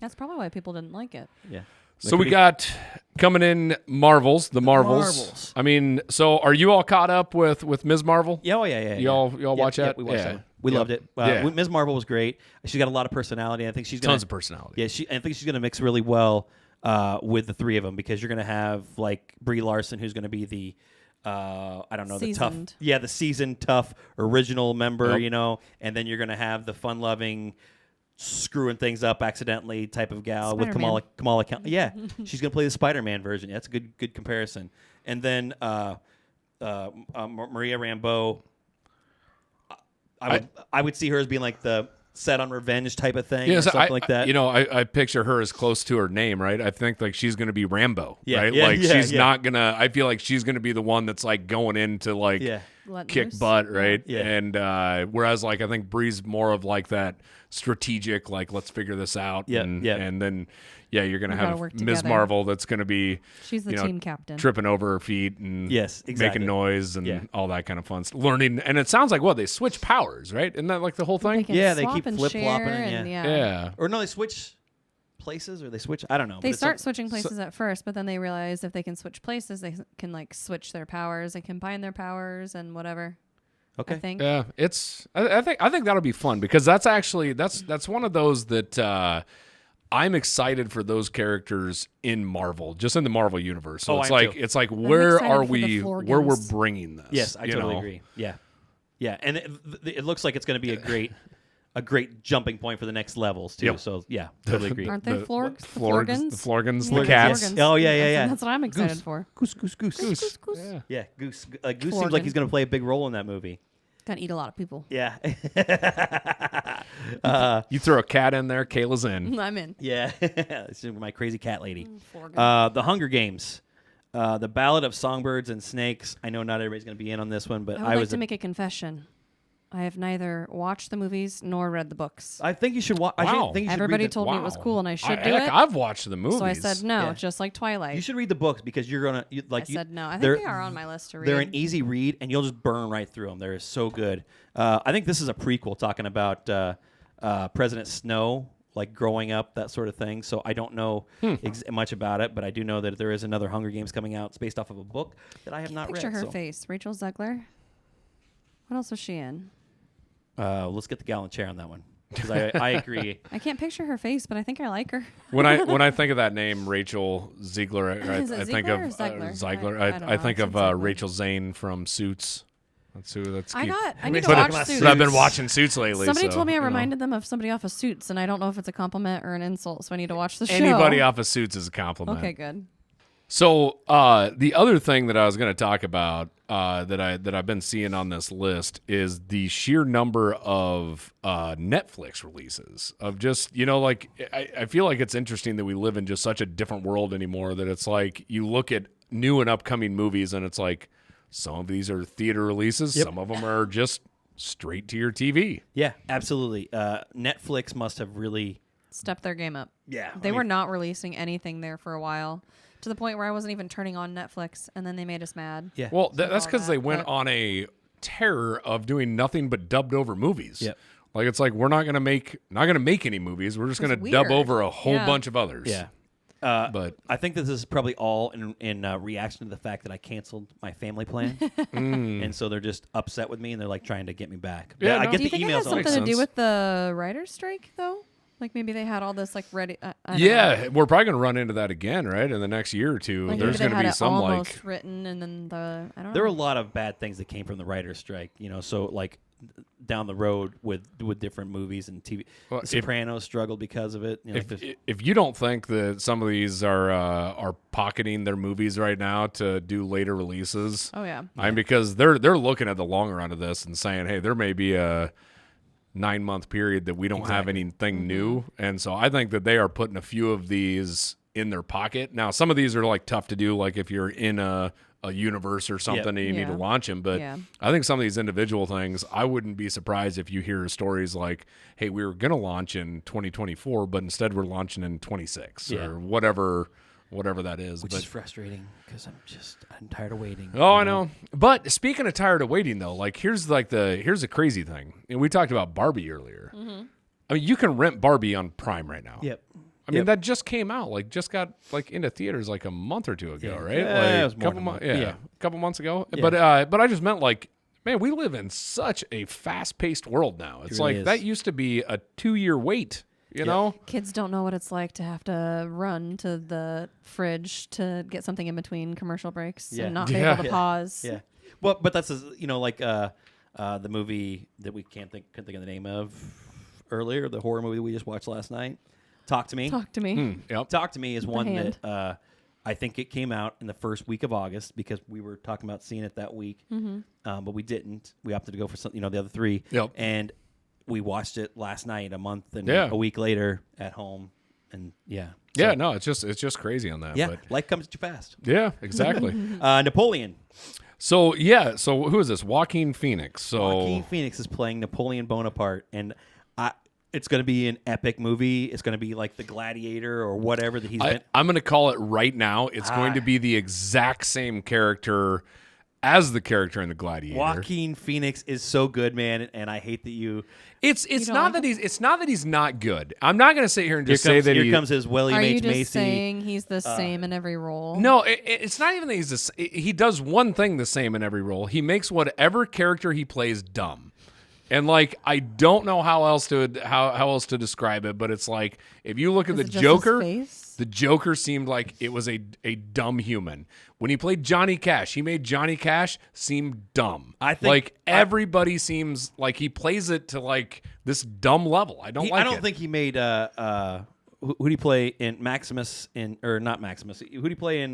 That's probably why people didn't like it.
Yeah.
So we got coming in Marvels, the Marvels.
Marvels.
I mean, so are you all caught up with Ms. Marvel?
Yeah, oh yeah.
Y'all watch
yeah,
that?
we watched
Yeah.
that one. We
Yeah.
loved it.
Yeah.
Ms. Marvel was great. She's got a lot of personality. I think she's
Tons of personality.
Yeah, I think she's gonna mix really well with the three of them, because you're gonna have like Brie Larson, who's gonna be the I don't know,
Seasoned.
the seasoned, tough, original member,
Yep.
you know, and then you're gonna have the fun-loving, screwing things up accidentally type of gal with
Spider-Man.
Kamala. Yeah, she's gonna play the Spider-Man version. That's a good comparison. And then Maria Rambeau. I would see her as being like the set on revenge type of thing, or
so
something like that.
You know, I picture her as close to her name, right? I think like she's going to be Rambo,
Yeah,
right?
yeah,
like
yeah,
she's
yeah.
not going to, I feel like she's going to be the one that's like going into like
Yeah.
Let
kick
loose.
butt, right?
Yeah.
And whereas like I think Bree's more of like that strategic, like let's figure this out.
Yeah,
And,
yeah.
and then, you you're going to
We gotta
have
work
Ms.
together.
Marvel that's going to be,
She's the
you know,
team captain.
tripping over her feet and
Yes, exactly.
making noise and
Yeah.
all that kind of fun stuff. Learning. And it sounds like, they switch powers, right? Isn't that like the whole
They
thing?
can
Yeah, they
swap
keep
and
flip-flopping
share
and
and
Yeah.
Or no, they switch places, or they switch. I don't know.
They
but it's
start
some-
switching places at first, but then they realize if they can switch places, they can like switch their powers and combine their powers and whatever.
Okay.
I think.
Yeah, it's. I think that'll be fun because that's actually that's one of those that I'm excited for those characters in Marvel, just in the Marvel universe. So
Oh,
it's
I am
like
too.
it's like where
excited
are
for the
we?
Florgans.
Where we're bringing this?
Yes, I
you
totally
know?
agree. Yeah, yeah, and it looks like it's going to be a great jumping point for the next levels too.
Yep.
So yeah, totally agree.
Aren't they
The
Florgans?
The Florgans, the
Yeah,
cats.
Florgans.
Oh, yeah, yeah, yeah.
That's what I'm excited
Goose.
for.
Goose.
Goose.
Yeah.
Yeah, Goose. Goose seems like he's going to play a big role in that movie.
Gonna eat a lot of people.
Yeah.
You throw a cat in there, Kayla's in.
I'm in.
Yeah. This is my crazy cat lady.
Florgan.
The Hunger Games. The Ballad of Songbirds and Snakes. I know not everybody's going to be in on this one, but
I would like to make a confession. I have neither watched the movies nor read the books.
I think you should watch.
Wow.
Everybody told me it was cool and I should do
heck,
it.
I've watched the movies.
So I said no,
Yeah.
just like Twilight.
You should read the books because you're gonna
I said no. I think
they're-
they are on my list to read.
They're an easy read, and you'll just burn right through them. They're so good. I think this is a prequel talking about President Snow, like growing up, that sort of thing. So I don't know much about it, but I do know that there is another Hunger Games coming out. It's based off of a book that I have not
Picture
read.
her
so.
face. Rachel Zegler. What else was she in?
Let's get the gallon chair on that one because I agree.
I can't picture her face, but I think I like her.
When I think of that name, Rachel Ziegler,
Is it
I think of
Ziegler or Zegler?
Ziegler.
I don't know.
I think
I've
of
seen Ziegler.
Rachel Zane from Suits. I
need to
but
watch Suits.
I've been watching Suits lately.
Somebody
so,
told me I
you know.
reminded them of somebody off of Suits, and I don't know if it's a compliment or an insult, so I need to watch the show.
Anybody off of Suits is a compliment.
Okay, good.
So the other thing that I was going to talk about that I've been seeing on this list is the sheer number of Netflix releases of just, you know, like I feel like it's interesting that we live in just such a different world anymore that it's like you look at new and upcoming movies and it's like some of these are theater releases,
Yep.
some of them are just straight to your TV.
Yeah, absolutely. Netflix must have really.
Step their game up.
Yeah,
They were not releasing anything there for a while, to the point where I wasn't even turning on Netflix, and then they made us mad.
Yeah.
Well, that's
all
because they
that,
went
but-
on a terror of doing nothing but dubbed over movies.
Yep.
Like it's like we're not gonna make any movies. We're just gonna dub
weird.
over a whole
Yeah.
bunch of others.
Yeah.
But
I think this is probably all in reaction to the fact that I canceled my family plan, and so they're just upset with me and they're like trying to get me back.
Yeah,
I
no.
get
Do you
the
think it
emails.
has
all the
something to
makes
do
sense.
with the writer's strike, though? Like maybe they had all this like ready. I don't
yeah,
know.
we're probably gonna run into that again, right? In the next year or two,
Like
there's
maybe they
gonna
had
be
it
some
almost
like
written, and then I don't
There were a
know.
lot of bad things that came from the writer's strike, so like down the road with different movies and TV.
Well,
The Sopranos struggled because of it.
if you don't think that some of these are pocketing their movies right now to do later releases,
Oh yeah.
I mean, because they're looking at the long run of this and saying, hey, there may be a 9-month period that we don't have anything new, and so I think that they are putting a few of these in their pocket. Now, some of these are like tough to do, like if you're in a universe or something and you need to
Yeah.
launch them. But
Yeah.
I think some of these individual things, I wouldn't be surprised if you hear stories like, hey, we were going to launch in 2024, but instead we're launching in 26
Yeah.
or whatever that is.
which
But
is frustrating because I'm tired of waiting.
oh, I know. But speaking of tired of waiting, though, like here's the crazy thing. And we talked about Barbie earlier. I mean, you can rent Barbie on Prime right now.
Yep.
I mean, that just came out, like just got like into theaters like a month or two ago,
Yeah.
right?
Yeah,
like
it was more
couple
than a
months,
month.
yeah,
Yeah.
a couple months ago.
Yeah.
But I just meant like, man, we live in such a fast-paced world now. It's
really
like
is.
that used to be a 2-year wait, you know?
Kids don't know what it's like to have to run to the fridge to get something in between commercial breaks
Yeah.
and not be
Yeah.
able to pause.
Yeah. Well, but that's like the movie that we couldn't think of the name of earlier, the horror movie that we just watched last night. Talk to Me.
Talk to me.
Yep.
Talk to Me is one
hand.
that I think it came out in the first week of August because we were talking about seeing it that week, but we didn't. We opted to go for some, the other three.
Yep.
And we watched it last night, a month and
Yeah.
a week later at home, and
Yeah,
So,
no, it's just crazy on that.
yeah,
But
life comes too fast.
yeah, exactly.
Napoleon.
So who is this? Joaquin Phoenix. So
Joaquin Phoenix is playing Napoleon Bonaparte, and it's going to be an epic movie. It's going to be like The Gladiator or whatever that he's been.
I'm going to call it right now. It's going to be the exact same character as the character in The Gladiator.
Joaquin Phoenix is so good, man, and I hate that you.
It's
don't
not
like
that he's not good. I'm not going to sit here and just
Here
say that
here comes his William
Are you
H.
just
Macy.
saying he's the same in every role?
No, it's not even that he does one thing the same in every role. He makes whatever character he plays dumb. And like I don't know how else to describe it, but it's like if you look at
Is
the
it just his
Joker,
face?
the Joker seemed like it was a dumb human. When he played Johnny Cash, he made Johnny Cash seem dumb.
I think-
like everybody seems like he plays it to like this dumb level. I don't like
I don't
it.
think he made. Who do you play in Maximus or not Maximus? Who do you play in?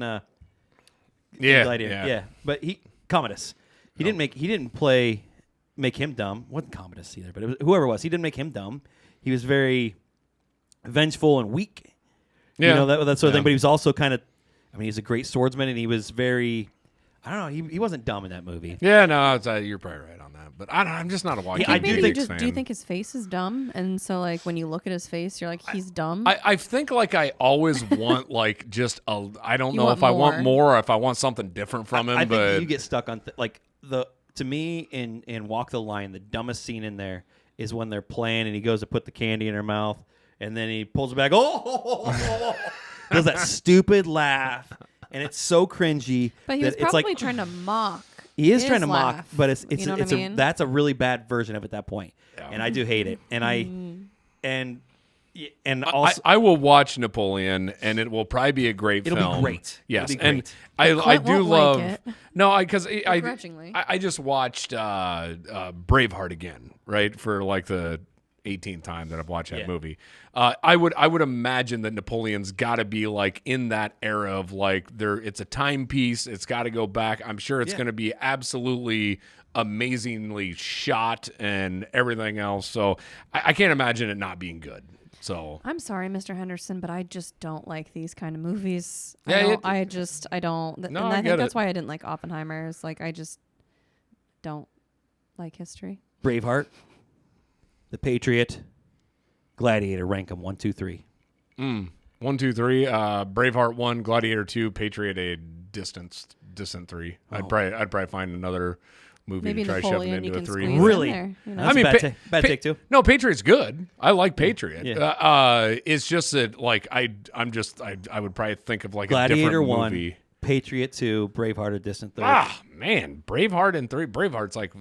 Gladiator? Yeah, but Commodus. He didn't make him dumb. Wasn't Commodus either, but it was, whoever it was, he didn't make him dumb. He was very vengeful and weak.
Yeah.
That sort of thing. But he was also kind of. I mean, he's a great swordsman, and he was very. I don't know. He wasn't dumb in that movie.
Yeah, no, you're probably right on that. But I'm just not a Joaquin
I
I
do
maybe
think-
just,
fan.
do you think his face is dumb? And so, like, when you look at his face, you're like, he's dumb?
I think like I always want like just I don't
You
know
want
if I want
more.
more or if I want something different from him.
I
but
think you get stuck on to me in Walk the Line, the dumbest scene in there is when they're playing and he goes to put the candy in her mouth and then he pulls it back. Does that stupid laugh and it's so cringy.
but he
that
was
it's
probably
like,
trying to mock.
he is
his
trying to mock,
laugh.
but it's
You know what I mean?
that's a really bad version of it at that point, and I do hate it. And and also
I will watch Napoleon, and it will probably be a great
It'll be
film.
great.
Yes,
It'll be
and
great.
I
Clint
do
won't like
love
it.
no, because
Begrudgingly.
I just watched Braveheart again, right, for like the 18th time that I've watched that
Yeah.
movie. I would imagine that Napoleon's got to be like in that era of like it's a timepiece. It's got to go back. I'm sure it's
Yeah.
going to be absolutely amazingly shot and everything else. So I can't imagine it not being good. So
I'm sorry, Mr. Henderson, but I just don't like these kind of movies.
Yeah,
I don't.
No,
And
I
I think
get
that's
it.
why I didn't like Oppenheimer. Is like I just don't like history.
Braveheart, The Patriot, Gladiator. Rank them 1, 2, 3.
1, 2, 3. Braveheart 1, Gladiator 2, Patriot a distant 3. I'd probably find another movie
Maybe
to try shoving
Napoleon
into
you
a
can
3.
squeeze
Really?
in there. You know?
That's
I mean,
a bad take too.
No, Patriot's good. I like Patriot.
Yeah.
It's just that like I would probably think of like a
Gladiator
different
1,
movie.
Patriot 2, Braveheart, a distant third.
Ah, man, Braveheart and 3. Braveheart's like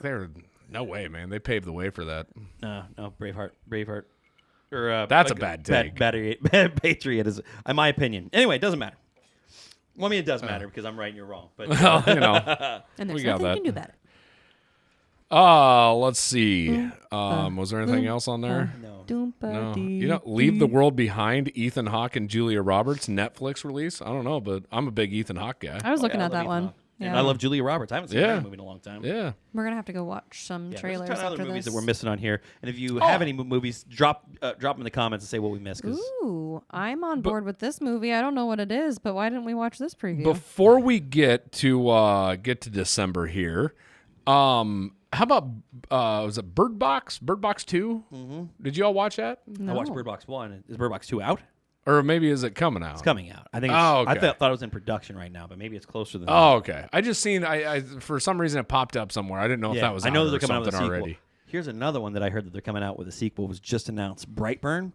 they're no way, man. They paved the way for that.
No, Braveheart. Or
That's a bad take.
Bad Patriot is, in my opinion. Anyway, it doesn't matter. Well, I mean, it does matter because I'm right and you're wrong. But
Well,
And there's
we got
nothing you
that.
can do about it.
Let's see. Was there anything else on there?
no.
No. Leave the World Behind, Ethan Hawke and Julia Roberts, Netflix release. I don't know, but I'm a big Ethan Hawke guy.
I was looking
I
at
love
that
Ethan
one.
Hawke. And
Yeah.
I love Julia Roberts. I haven't seen her movie in a long time.
Yeah.
We're gonna have to go watch some
Yeah,
trailers
there's a ton of
after
other movies
this.
that we're missing on here. And if you have any movies, drop them in the comments and say what we missed.
Ooh, I'm on board with this movie. I don't know what it is, but why didn't we watch this preview?
Before we get to December here, how about was it Bird Box? Bird Box 2? Mm-hmm. Did you all watch that?
No.
I watched Bird Box 1. Is Bird Box 2 out?
Or maybe is it coming out?
It's coming out. I think.
Okay.
I thought it was in production right now, but maybe it's closer than that.
Oh, okay. I just seen I for some reason it popped up somewhere. I didn't know if that was
I know
out
that
or
they're coming out with a
something
sequel.
already.
Here's another one that I heard that they're coming out with a sequel. Was just announced. Brightburn.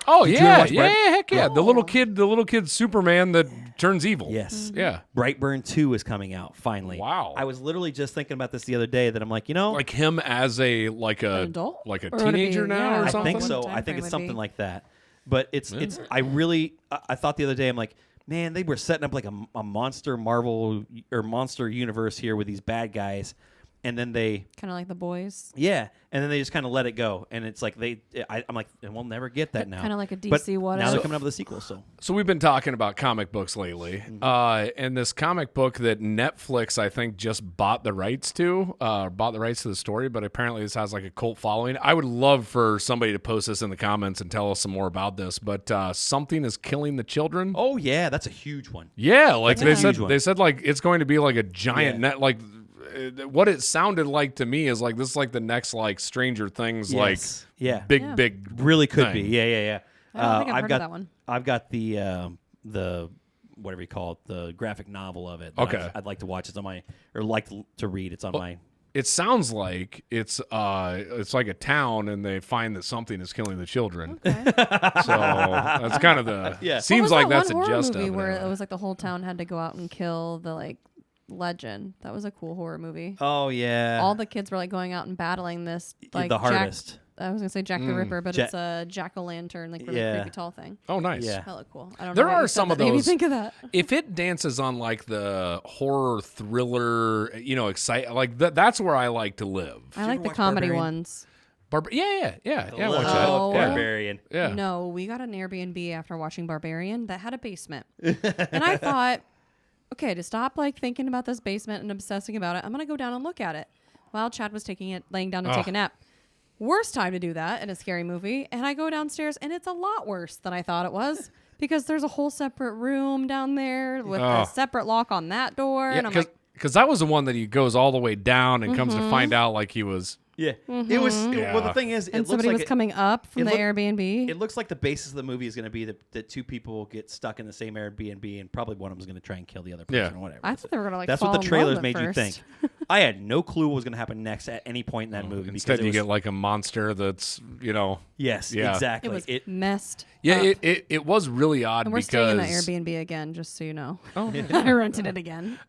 Oh
Did you ever
yeah,
watch
yeah,
Brightburn?
heck yeah. The little kid Superman that turns evil.
Yes.
Yeah.
Brightburn 2 is coming out finally.
Wow.
I was literally just thinking about this the other day that I'm like,
Like him as
An adult?
like a
Or would it be-
teenager now
yeah,
or
I
something.
think so.
What the
I think
time
it's
frame
something
would be.
like that. But it's I thought the other day I'm like, man, they were setting up like a monster Marvel or monster universe here with these bad guys, and then they
Kind of like The Boys.
and then they just kind of let it go, and it's like I'm like, and we'll never get that now.
Kinda like a
But
DC what
now
if.
they're coming up with a sequel, so
So we've been talking about comic books lately, and this comic book that Netflix I think just bought the rights to the story, but apparently this has like a cult following. I would love for somebody to post this in the comments and tell us some more about this. But Something is Killing the Children.
oh yeah, that's a huge one.
Yeah, like
That's a huge one.
they said like it's going to be like a giant
Yeah.
net. Like what it sounded like to me is like this is like the next like Stranger Things
Yes. Yeah.
big
Yeah.
big
Really could
thing.
be. Yeah.
I don't think I've
I've
heard
got
of that one.
I've got the whatever you call it, the graphic novel of it. that
Okay.
I'd like to watch. It's on my or like to read. It's on my.
It sounds like it's like a town and they find that something is killing the children.
Okay.
So that's kind of the
Yeah.
seems
What
like
was that
that's
one
a
horror
gist
movie
of it.
where
anyway.
it was like the whole town had to go out and kill the like legend. That was a cool horror movie.
Oh yeah.
All the kids were like going out and battling this like
the hardest.
I was gonna say Jack the Ripper, but
Ja-
it's a jack-o'-lantern, like really
Yeah.
creepy tall thing.
Oh, nice.
Yeah.
Hella cool. I don't
There
know why
are
you said
some of
that. Made me
those-
think of that.
If it dances on like the horror thriller, excite like that's where I like to live.
I like the
watch
comedy
Barbarian?
ones.
Yeah. I watch
Oh.
that. Yeah.
Barbarian.
Yeah.
No, we got an Airbnb after watching Barbarian that had a basement. And I thought, okay, to stop like thinking about this basement and obsessing about it, I'm going to go down and look at it. While Chad was laying down to take a nap. Worst time to do that in a scary movie. And I go downstairs and it's a lot worse than I thought it was because there's a whole separate room down there with a separate lock on that door.
Yeah,
and I'm like,
because that was the one that he goes all the way down and comes to find out like he was.
Yeah. It was.
Yeah.
Well, the thing is,
and
it looks
somebody
like
was coming up from the Airbnb.
It looks like the basis of the movie is going to be that two people get stuck in the same Airbnb, and probably one of them is going to try and kill the other person
Yeah.
or whatever.
I thought they were going to like
That's
fall
what the
in
trailers
love
made
at
you
first.
think. I had no clue what was going to happen next at any point in that movie.
Instead,
because
you
it
get
was,
like a monster that's
yes,
Yeah.
exactly.
It was messed
Yeah,
up.
it was really odd
And we're staying in
because
that Airbnb again, just so you know. Oh, I rented it again.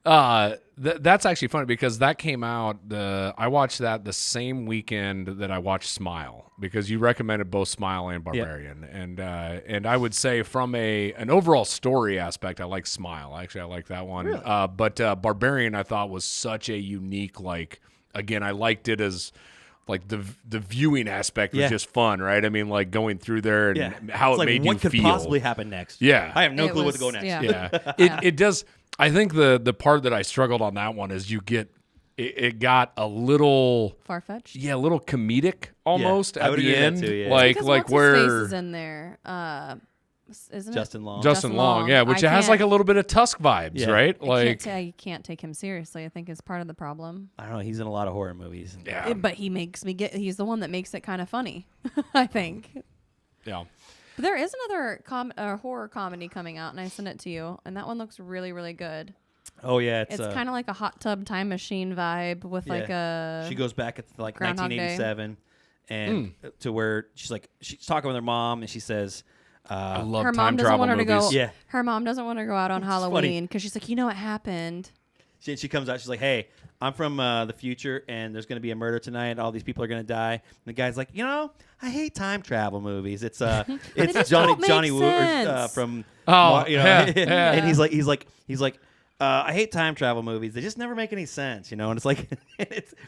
that's actually funny because that came out. I watched that the same weekend that I watched Smile because you recommended both Smile and Barbarian, and I would say from an overall story aspect, I like Smile. Actually, I like that one.
Really?
But Barbarian, I thought was such a unique. Like again, I liked it as. Like the viewing aspect was
Yeah.
just fun, right? I mean, like going through there and
Yeah.
how
It's
it
like,
made
what
you
could
feel.
possibly happen next?
Yeah.
I have no
It
clue what
was-
to go next.
yeah.
Yeah, it does. I think the part that I struggled on that one is you get it got a little
Far-fetched.
a little comedic almost
I
at
would
the
agree with that
end,
too, yeah.
like
Because
like
what's his face
where
is in there, isn't
Justin Long.
Justin Long, yeah, which
I
has like a
can't-
little bit of Tusk vibes,
Yeah.
right?
it?
Like
You can't take him seriously. I think is part of the problem.
I don't know. He's in a lot of horror movies.
yeah,
But he makes me get. He's the one that makes it kind of funny. I think.
yeah.
But there is another horror comedy coming out, and I sent it to you, and that one looks really, really good.
Oh yeah,
It's kind of like a hot tub time machine vibe with like a.
She goes back at like
Groundhog Day.
1987, and to where she's talking with her mom, and she says,
I love
her
time
mom doesn't
travel
want her to
movies.
go.
Yeah.
Her mom doesn't want her to go out on
funny.
Halloween because she's like, you know what happened.
She comes out. She's like, "Hey, I'm from the future, and there's going to be a murder tonight. All these people are going to die." And the guy's like, I hate time travel movies. It's it's
just
Johnny
don't make
Johnny Woo
sense.
from
yeah.
and he's like. I hate time travel movies. They just never make any sense, And it's like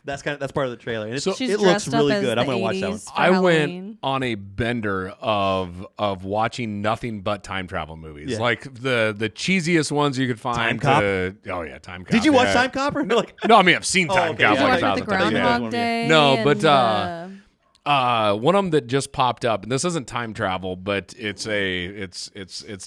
that's part of the trailer. And
So-
She's
it looks
dressed up
really
as
good. I'm
the
gonna watch that one.
80s for
I
Halloween.
went on a bender of watching nothing but time travel movies,
Yeah.
like the cheesiest ones you could find.
Time Cop?
Oh yeah, Time Cop.
Did you watch
yeah.
Time Cop? Or like,
No, I mean I've seen Time
okay,
Cop.
Did you
like
watch with the
1,000 times.
Groundhog
Yeah.
Day?
No,
and
but one of them that just popped up, and this isn't time travel, but it's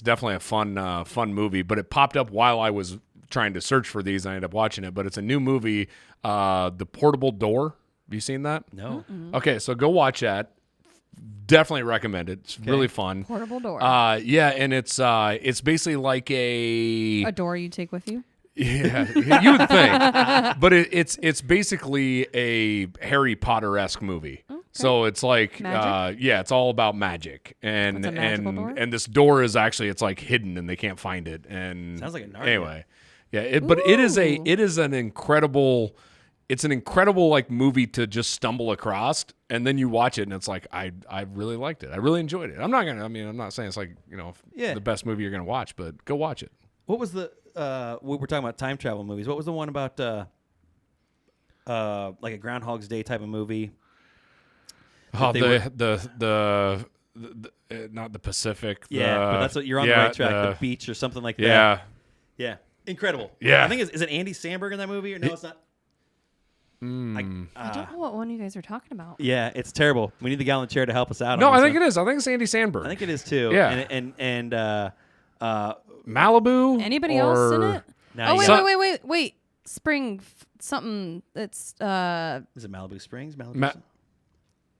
definitely a fun movie. But it popped up while I was trying to search for these. I ended up watching it, but it's a new movie, The Portable Door. Have you seen that?
no.
Okay, so go watch that. Definitely recommend it. It's really fun.
Portable door.
Yeah, and it's basically like
a door you take with you.
yeah, you would think, but it's basically a Harry Potter-esque movie. So it's like,
Magic?
it's all about magic, and
It's a magical door?
and this door is actually it's like hidden and they can't find it. And
Sounds like a Narnia.
anyway, yeah. But it is an incredible. It's an incredible like movie to just stumble across, and then you watch it, and it's like I really liked it. I really enjoyed it. I'm not saying it's like the best movie you're gonna watch, but go watch it.
What was the we were talking about time travel movies? What was the one about like a Groundhog's Day type of movie?
Oh,
they
the not the Pacific.
But that's what you're on the right track. The beach or something like that.
Yeah.
Yeah. Incredible.
Yeah.
I think is it Andy Samberg in that movie or no? It's not.
I don't know what one you guys are talking about.
Yeah, it's terrible. We need the gal in the chair to help us out.
No,
on
I
this
think
one.
it is. I think it's Andy Samberg.
I think it is too.
Yeah.
And
Malibu.
Anybody else in it?
Now
Oh
you
wait,
got-
wait. Spring something. It's
Is it Malibu Springs?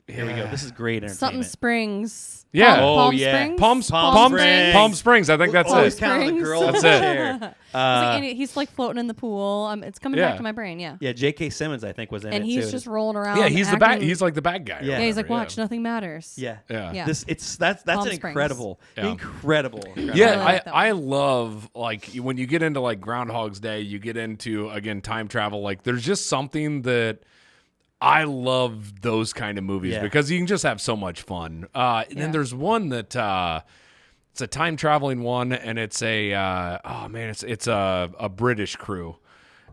Here we go. This is great entertainment.
something Springs.
Yeah.
Palm
Oh, yeah.
Springs.
Palm
Springs.
Palm Springs. I think that's
Always
it.
count on the girl in
That's
the
it.
chair.
It's like he's like floating in the pool. It's coming
Yeah.
back to my brain. Yeah.
Yeah, J.K. Simmons, I think, was in
And
it
he's
too.
just rolling around.
Yeah, he's the bad.
acting-
He's like the bad guy. or
Yeah.
Yeah, he's like,
whatever,
watch, nothing matters.
Yeah.
Yeah.
Yeah.
That's
Palm
an
Springs.
incredible,
Yeah.
incredible.
Yeah,
really like that
I
one.
love like when you get into like Groundhog's Day, you get into again time travel. Like there's just something that I love those kind of movies
Yeah.
because you can just have so much fun. And then there's one that it's a time traveling one, and it's a it's a British crew,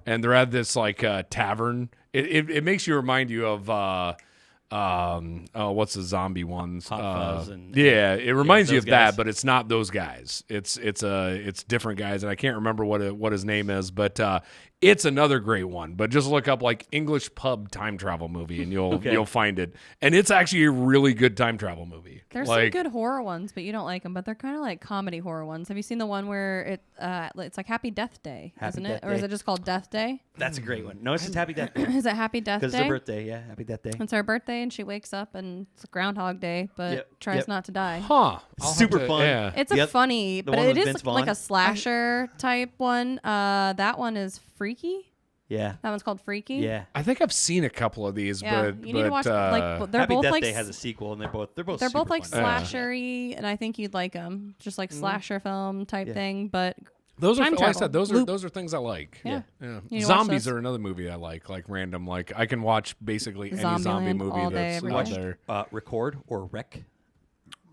and they're at this like tavern. It makes you remind you of what's the zombie ones?
Hot Fuzz and-
yeah, it reminds you
those
of that,
guys.
but it's not those guys. It's different guys, and I can't remember what his name is, but it's another great one. But just look up like English pub time travel movie, and you'll find it. And it's actually a really good time travel movie.
There's
like,
some good horror ones, but you don't like them. But they're kind of like comedy horror ones. Have you seen the one where it's like Happy Death Day,
Happy
isn't
Death
it? Or is
Day.
it just called Death Day?
That's a great one. No, it's just Happy Death Day.
Is it Happy Death
Because
Day?
it's her birthday, yeah. Happy Death Day.
It's her birthday, and she wakes up, and it's Groundhog Day, but
Yep,
tries
yep.
not to die.
Huh? I'll have
Super
to-
fun.
Yeah.
It's
The
a
oth-
funny,
the
but
one
it
with
is
Vince
like
Vaughn?
a slasher type one. That one is Freaky.
Yeah.
That one's called Freaky.
Yeah.
I think I've seen a couple of these,
Yeah,
but
you need to watch. Like they're
Happy
both
Death
like
Day has a sequel, and they're both
they're
super
both like
fun.
slashery, and I think you'd like them. Just like slasher film type
Yeah.
thing, but
those are
time
like I
travel.
said,
Loop.
those are things I like.
Yeah.
Yeah.
You need to watch
Zombies
those.
are another movie I like random. Like I can watch basically any
Zombieland
zombie movie
all day,
that's
every
out
day.
there.
Record or Wreck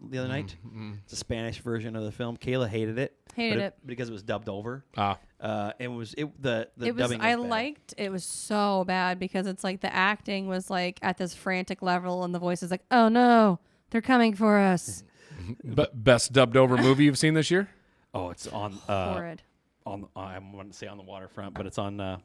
the other night. It's a Spanish version of the film. Kayla hated it.
Hated
but
it.
because it was dubbed over.
Ah.
The
it was
dubbing
I
was bad.
liked it was so bad because it's like the acting was like at this frantic level and the voice is like, oh no, they're coming for us.
Best dubbed over movie you've seen this year?
Oh, it's on
Horrid.
on I want to say on the waterfront, but it's on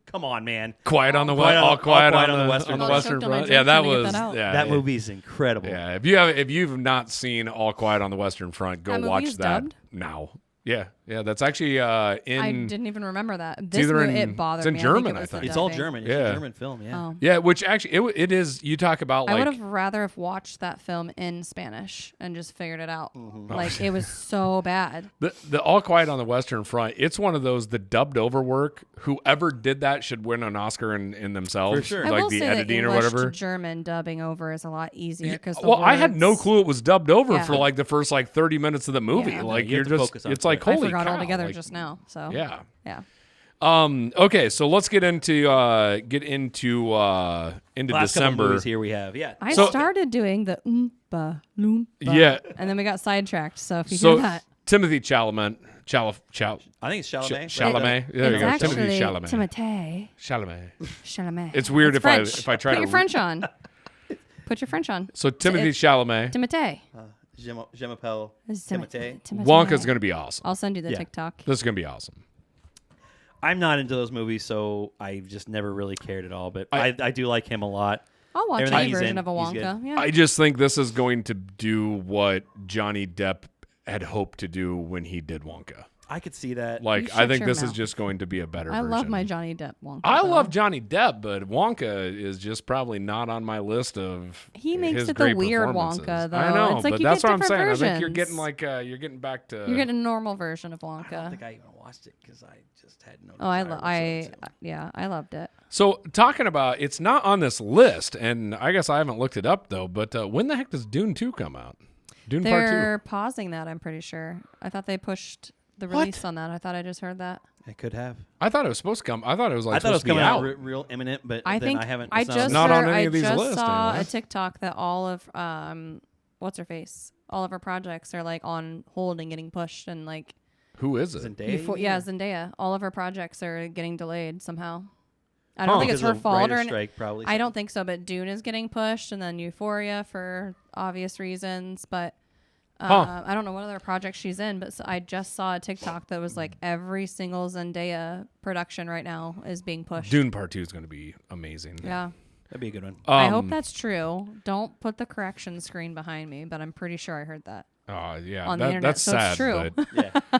come on, man.
Quiet on the
Quiet on-
all quiet
Quiet
on the
Western
on the
Front.
Western
Choked on my
Front.
drink
Yeah, that
trying to get
was
that out.
yeah.
That movie's incredible.
Yeah, if you've not seen All Quiet on the Western Front, go
That movie
watch
is
that
dubbed?
now. Yeah, that's actually
I
in.
didn't even remember that. This
either
movie,
in-
it bothered
it's in
me.
German,
I
I
think.
think.
It's all
dubbing.
German. It's
Yeah.
a German film. Yeah.
Oh.
Yeah, which actually it is. You talk about
I would
like
have rather have watched that film in Spanish and just figured it out.
Mm-hmm.
Like it was so bad.
the All Quiet on the Western Front. It's one of those the dubbed over work. Whoever did that should win an Oscar in themselves.
For sure.
I
Like
will
the
say
editing
that
or
English
whatever.
to German dubbing over is a lot easier because
Well, I had no clue it was dubbed over
Yeah.
for like the first like 30 minutes of the movie.
Yeah.
Like
No, you
you're
have to
just
focus on
it's
it.
like
I
holy
forgot
cow.
altogether
like,
just now. So
yeah.
yeah.
Okay, so let's get into
Last couple
December.
movies here we have. Yeah.
I
So-
started doing the oompa loompa.
Yeah.
And then we got sidetracked. So if you
So
hear that,
Timothy Chalamet,
I think it's Chalamet. right?
Chalamet. There you
it's
go.
actually
Timothy Chalamet.
Timothy
Chalamet.
Chalamet.
It's weird
It's
if
French.
I try
Put
to
your French on. Put your French on.
So Timothy Chalamet.
Timothy.
Je m'appelle
It's
Timothy.
Wonka's going to be awesome.
I'll send you the
Yeah.
TikTok.
This is going to be awesome.
I'm not into those movies, so I just never really cared at all. But
I-
I do like him a lot.
I'll watch
Everything
any
he's
version
in,
of a
he's
Wonka.
good.
Yeah.
I just think this is going to do what Johnny Depp had hoped to do when he did Wonka.
I could see that.
Like,
shut
I think
your
this is
mouth.
just going to be a better
I
version.
love my Johnny Depp Wonka.
I
though.
love Johnny Depp, but Wonka is just probably not on my list of
He makes
his
it the
great
weird
performances.
Wonka, though.
I know,
It's like
but
you
that's
get
what I'm saying.
different
I think you're
versions.
getting like you're getting back to
You're getting a normal version of
I don't
Wonka.
think I even watched it because I just had no.
Oh,
desire whatsoever.
I loved it.
So talking about it's not on this list, and I guess I haven't looked it up though. But when the heck does Dune 2 come out? Dune Part 2.
They're pausing that. I'm pretty sure. I thought they pushed the release on that. I thought I just heard that.
It could have.
I thought it was supposed to come. I thought it was like
I thought it was
supposed to be
coming out
out.
real imminent, but
I
then
think
I haven't.
I
it's
just
Not on
heard-
any of these
I just
lists
saw
anyway.
a TikTok that all of what's her face, all of her projects are like on hold and getting pushed and like
Who is it?
Zendaya.
Zendaya. All of her projects are getting delayed somehow. I don't think it's
Because
her
of
fault
writer's
or
strike, probably.
I don't think so, but Dune is getting pushed, and then Euphoria for obvious reasons. But I don't know what other project she's in. But I just saw a TikTok that was like every single Zendaya production right now is being pushed.
Dune Part 2 is going to be amazing.
Yeah.
That'd be a good one.
I hope that's true. Don't put the correction screen behind me, but I'm pretty sure I heard that.
Yeah,
on the internet,
that's
so
sad.
it's true.
But
Yeah.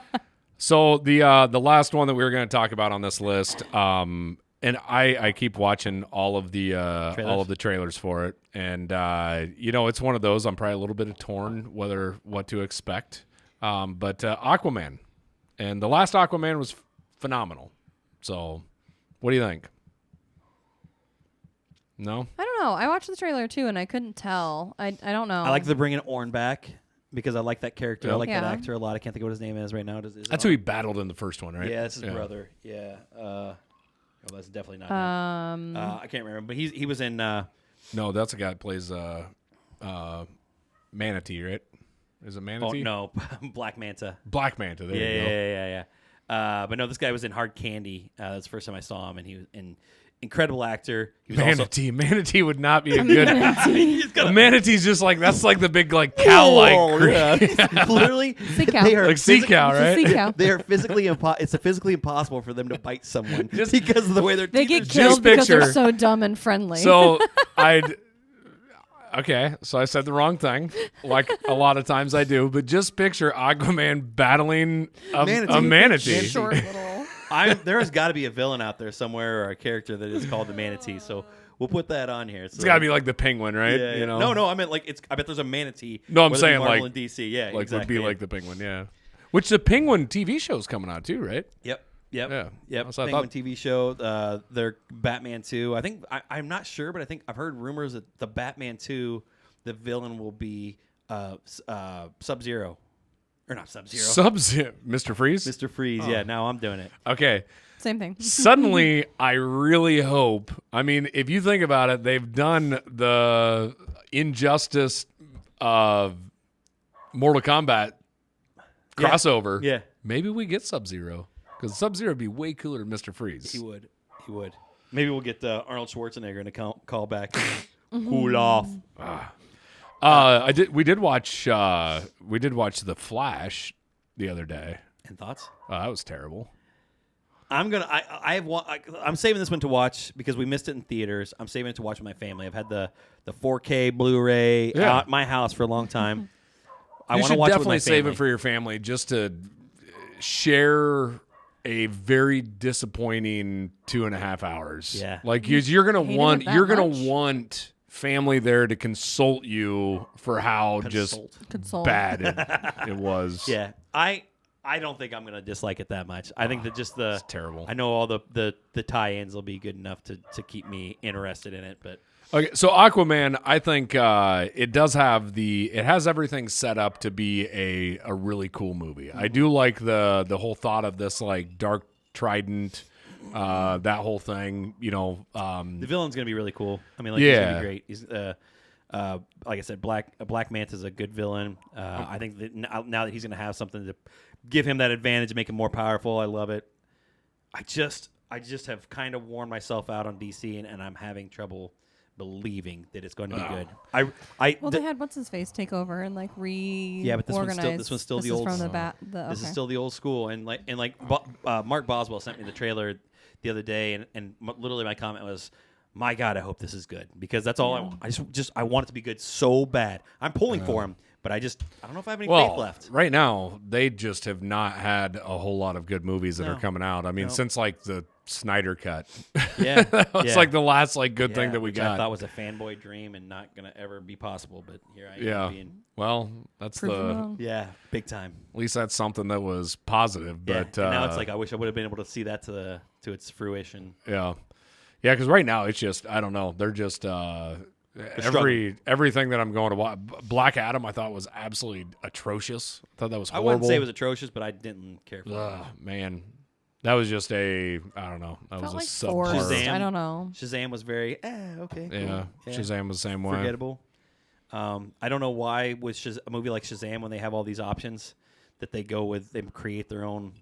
so the last one that we were going to talk about on this list, and I keep watching all of the trailers for it, and it's one of those I'm probably a little bit torn what to expect. But Aquaman, and the last Aquaman was phenomenal. So, what do you think? No,
I don't know. I watched the trailer too, and I couldn't tell. I don't know.
I like they're bringing Orn back because I like that character. I like that
Yeah.
actor a lot. I can't think of what his name is right now. Is
that's who he battled in the first one, right?
Yeah, that's his brother. Yeah. That's definitely not him. I can't remember, but he was in.
No, that's the guy that plays Manatee, right? Is it
Oh
Manatee?
no, Black Manta.
Black Manta. There you go.
Yeah. But no, this guy was in Hard Candy. That's the first time I saw him, and he was an incredible actor. He was
Manatee would not be a good. Manatee's just like that's like the big like cow-like. creature.
Literally,
Sea cow.
they are
Like sea cow,
It's a
right?
sea cow.
They are physically it's physically impossible for them to bite someone just because of the way their
They
teeth
get
are
killed because they're
picture-
so dumb and friendly.
So okay, so I said the wrong thing, like a lot of times I do. But just picture Aquaman battling a manatee.
short little.
There has got to be a villain out there somewhere or a character that is called the Manatee. So we'll put that on here.
It's got to be like the penguin, right?
Yeah,
You know?
No. I meant like I bet there's a manatee.
No, I'm
whether it be
saying,
Marvel
like-
and DC. Yeah,
like
exactly.
would be like the penguin, yeah. Which the Penguin TV show's coming out too, right?
Yep.
Yeah.
Yep.
So I
Penguin
thought-
TV show. Their Batman 2. I think I'm not sure, but I think I've heard rumors that the Batman 2, the villain will be Sub-Zero. Or not Sub-Zero.
Sub-Zero, Mr. Freeze.
Mr. Freeze. Yeah, now I'm doing it.
Okay.
Same thing.
Suddenly, I really hope. I mean, if you think about it, they've done the Injustice Mortal Kombat crossover.
Yeah.
Maybe we get Sub-Zero. Because Sub-Zero would be way cooler than Mr. Freeze.
He would. Maybe we'll get Arnold Schwarzenegger in a call back. Cool off.
We did watch The Flash the other day.
And thoughts?
That was terrible.
I'm saving this one to watch because we missed it in theaters. I'm saving it to watch with my family. I've had the 4K Blu-ray
Yeah.
at my house for a long time. I
You
want to
should
watch
definitely
it with my
save
family.
it for your family just to share a very disappointing 2.5 hours.
Yeah.
Like you're gonna
Hated
want
it that much?
want family there to consult you for how
Console.
bad it was.
Yeah, I don't think I'm gonna dislike it that much. I think that just the
It's terrible.
I know all the tie-ins will be good enough to keep me interested in it, but
Okay, so Aquaman, I think it has everything set up to be a really cool movie. I do like the whole thought of this like dark trident, that whole thing.
the villain's gonna be really cool. I mean, like
Yeah.
he's gonna be great. He's like I said, Black Manta's a good villain. I think that now that he's gonna have something to give him that advantage, make him more powerful. I love it. I just have kind of worn myself out on DC, and I'm having trouble believing that it's going to be good.
Well, they had what's his face take over and like
Yeah, but this one's still the old.
From this
is still the old school, and Mark Boswell sent me the trailer the other day, and literally my comment was, "My God, I hope this is good," because that's all I want. I want it to be good so bad. I'm pulling for him, but I don't know if I have any faith left.
Right now, they just have not had a whole lot of good movies that are coming out. I mean, since like the Snyder cut.
Yeah,
that was like the last like good thing that we
which
got.
I thought was a fanboy dream and not gonna ever be possible, but here I am.
Yeah.
Being,
Well, that's
yeah, big time.
at least that's something that was positive.
Yeah,
But
and now it's like I wish I would have been able to see that to its fruition.
yeah, because right now it's just I don't know. They're just everything that I'm going to watch. Black Adam I thought was absolutely atrocious. I thought that was
I
horrible.
wouldn't say it was atrocious, but I didn't care for it.
Man, that was just I don't know. That
Felt
was
like
a
forced.
subpar.
I don't know.
Shazam was very okay. Cool.
Yeah, Shazam was the same way.
Forgettable. I don't know why with a movie like Shazam, when they have all these options that they go with, they create their own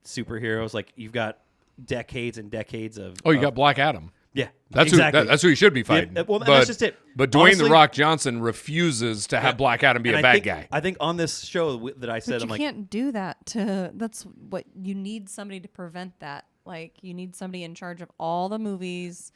superheroes. Like you've got decades and decades of.
Oh, you got Black Adam.
Yeah,
That's
exactly.
that's who you should be fighting.
Yeah, well,
but,
that's just it.
But Dwayne
Honestly,
the Rock Johnson refuses to have Black Adam be
and
a
I
bad
think,
guy.
I think on this show that I said,
But
I'm
you
like,
can't do that. That's what you need somebody to prevent that. Like you need somebody in charge of all the movies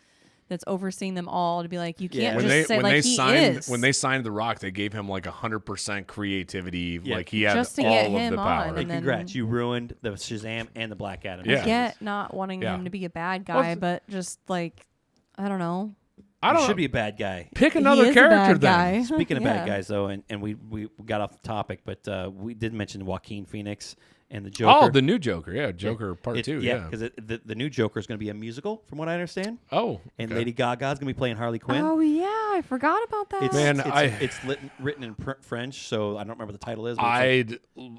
that's overseeing them all to be like, you can't just say like he is.
When they signed The Rock, they gave him like 100% creativity.
Yeah.
Like he had
Just to
all
get
of
him
the
on,
power.
and
hey,
then-
congrats, you ruined the Shazam and the Black Adam.
Yeah.
I get not wanting
Yeah.
him to be a bad
Well,
guy, but just like I don't know.
I
You
don't
should be a bad guy.
pick
He
another
is a
character
bad
then.
guy.
Speaking of
Yeah.
bad guys, though, and we got off the topic, but we did mention Joaquin Phoenix and the Joker.
Oh, the new Joker. Yeah, Joker Part 2. Yeah.
because the new Joker is going to be a musical, from what I understand.
Oh,
And
okay.
Lady Gaga's going to be playing Harley Quinn.
Oh yeah, I forgot about that.
It's,
Man,
it's written in French, so I don't remember the title is. but it's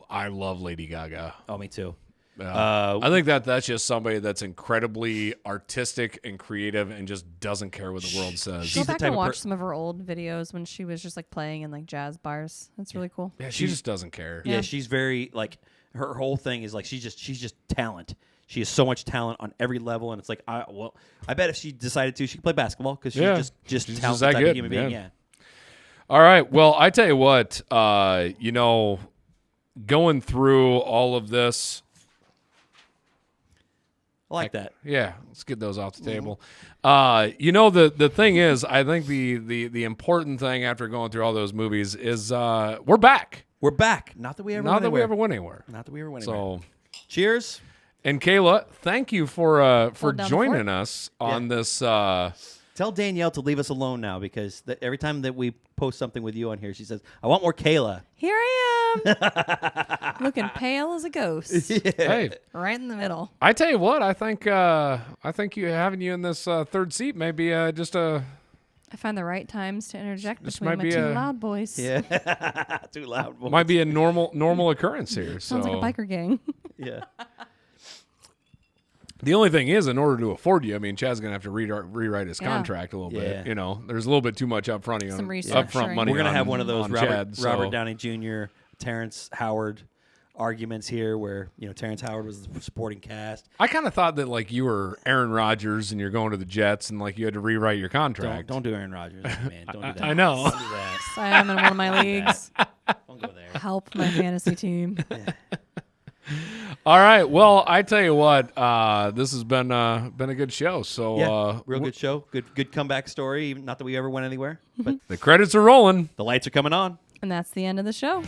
I love Lady Gaga.
like- oh, me too.
I think that's just somebody that's incredibly artistic and creative and just doesn't care what the world says.
Go
she's the
back
type
and
of
watch some of her old videos when she was just like playing in like jazz bars. That's really cool.
Yeah, she just doesn't care.
Yeah,
Yeah.
she's very like her whole thing is like she's just talent. She has so much talent on every level, and it's like I bet if she decided to, she could play basketball because she's
Yeah.
just
She's just
talented
that
type
good,
of human being.
yeah.
Yeah.
All right. Well, I tell you what, going through all of this,
I like that.
yeah, let's get those off the table. The thing is, I think the important thing after going through all those movies is we're back.
We're back. Not that we ever
Not
went
that we
anywhere.
ever went anywhere.
Not that we ever went anywhere.
So,
Cheers.
and Kayla, thank you for
Hold down the
joining
fort.
us on this.
Tell Danielle to leave us alone now because every time that we post something with you on here, she says, "I want more Kayla."
Here I am, looking pale as a ghost,
Hey,
right in the middle.
I tell you what, I think you having you in this third seat may be just a.
I find the right times to interject
This
between
might
my
be
two
a-
loud boys.
Yeah. Too loud.
Might be a normal occurrence here.
Sounds
so.
like a biker gang.
Yeah.
The only thing is, in order to afford you, I mean, Chad's gonna have to rewrite his
Yeah.
contract a little
Yeah.
bit. There's a little bit too much upfront.
Some
Upfront
restructuring.
money.
We're gonna
on-
have one of those
on
Robert,
Chad, so-
Robert Downey Jr., Terrence Howard arguments here, where Terrence Howard was the supporting cast.
I kind of thought that like you were Aaron Rodgers and you're going to the Jets and like you had to rewrite your contract.
Don't do Aaron Rodgers, man. Don't do that.
I know.
Don't do that.
I am in one of my leagues.
Don't go there.
Help my fantasy team.
All right. Well, I tell you what, this has been a good show. So
Yeah, real good show. Good comeback story. Not that we ever went anywhere, but
the credits are rolling.
the lights are coming on.
And that's the end of the show.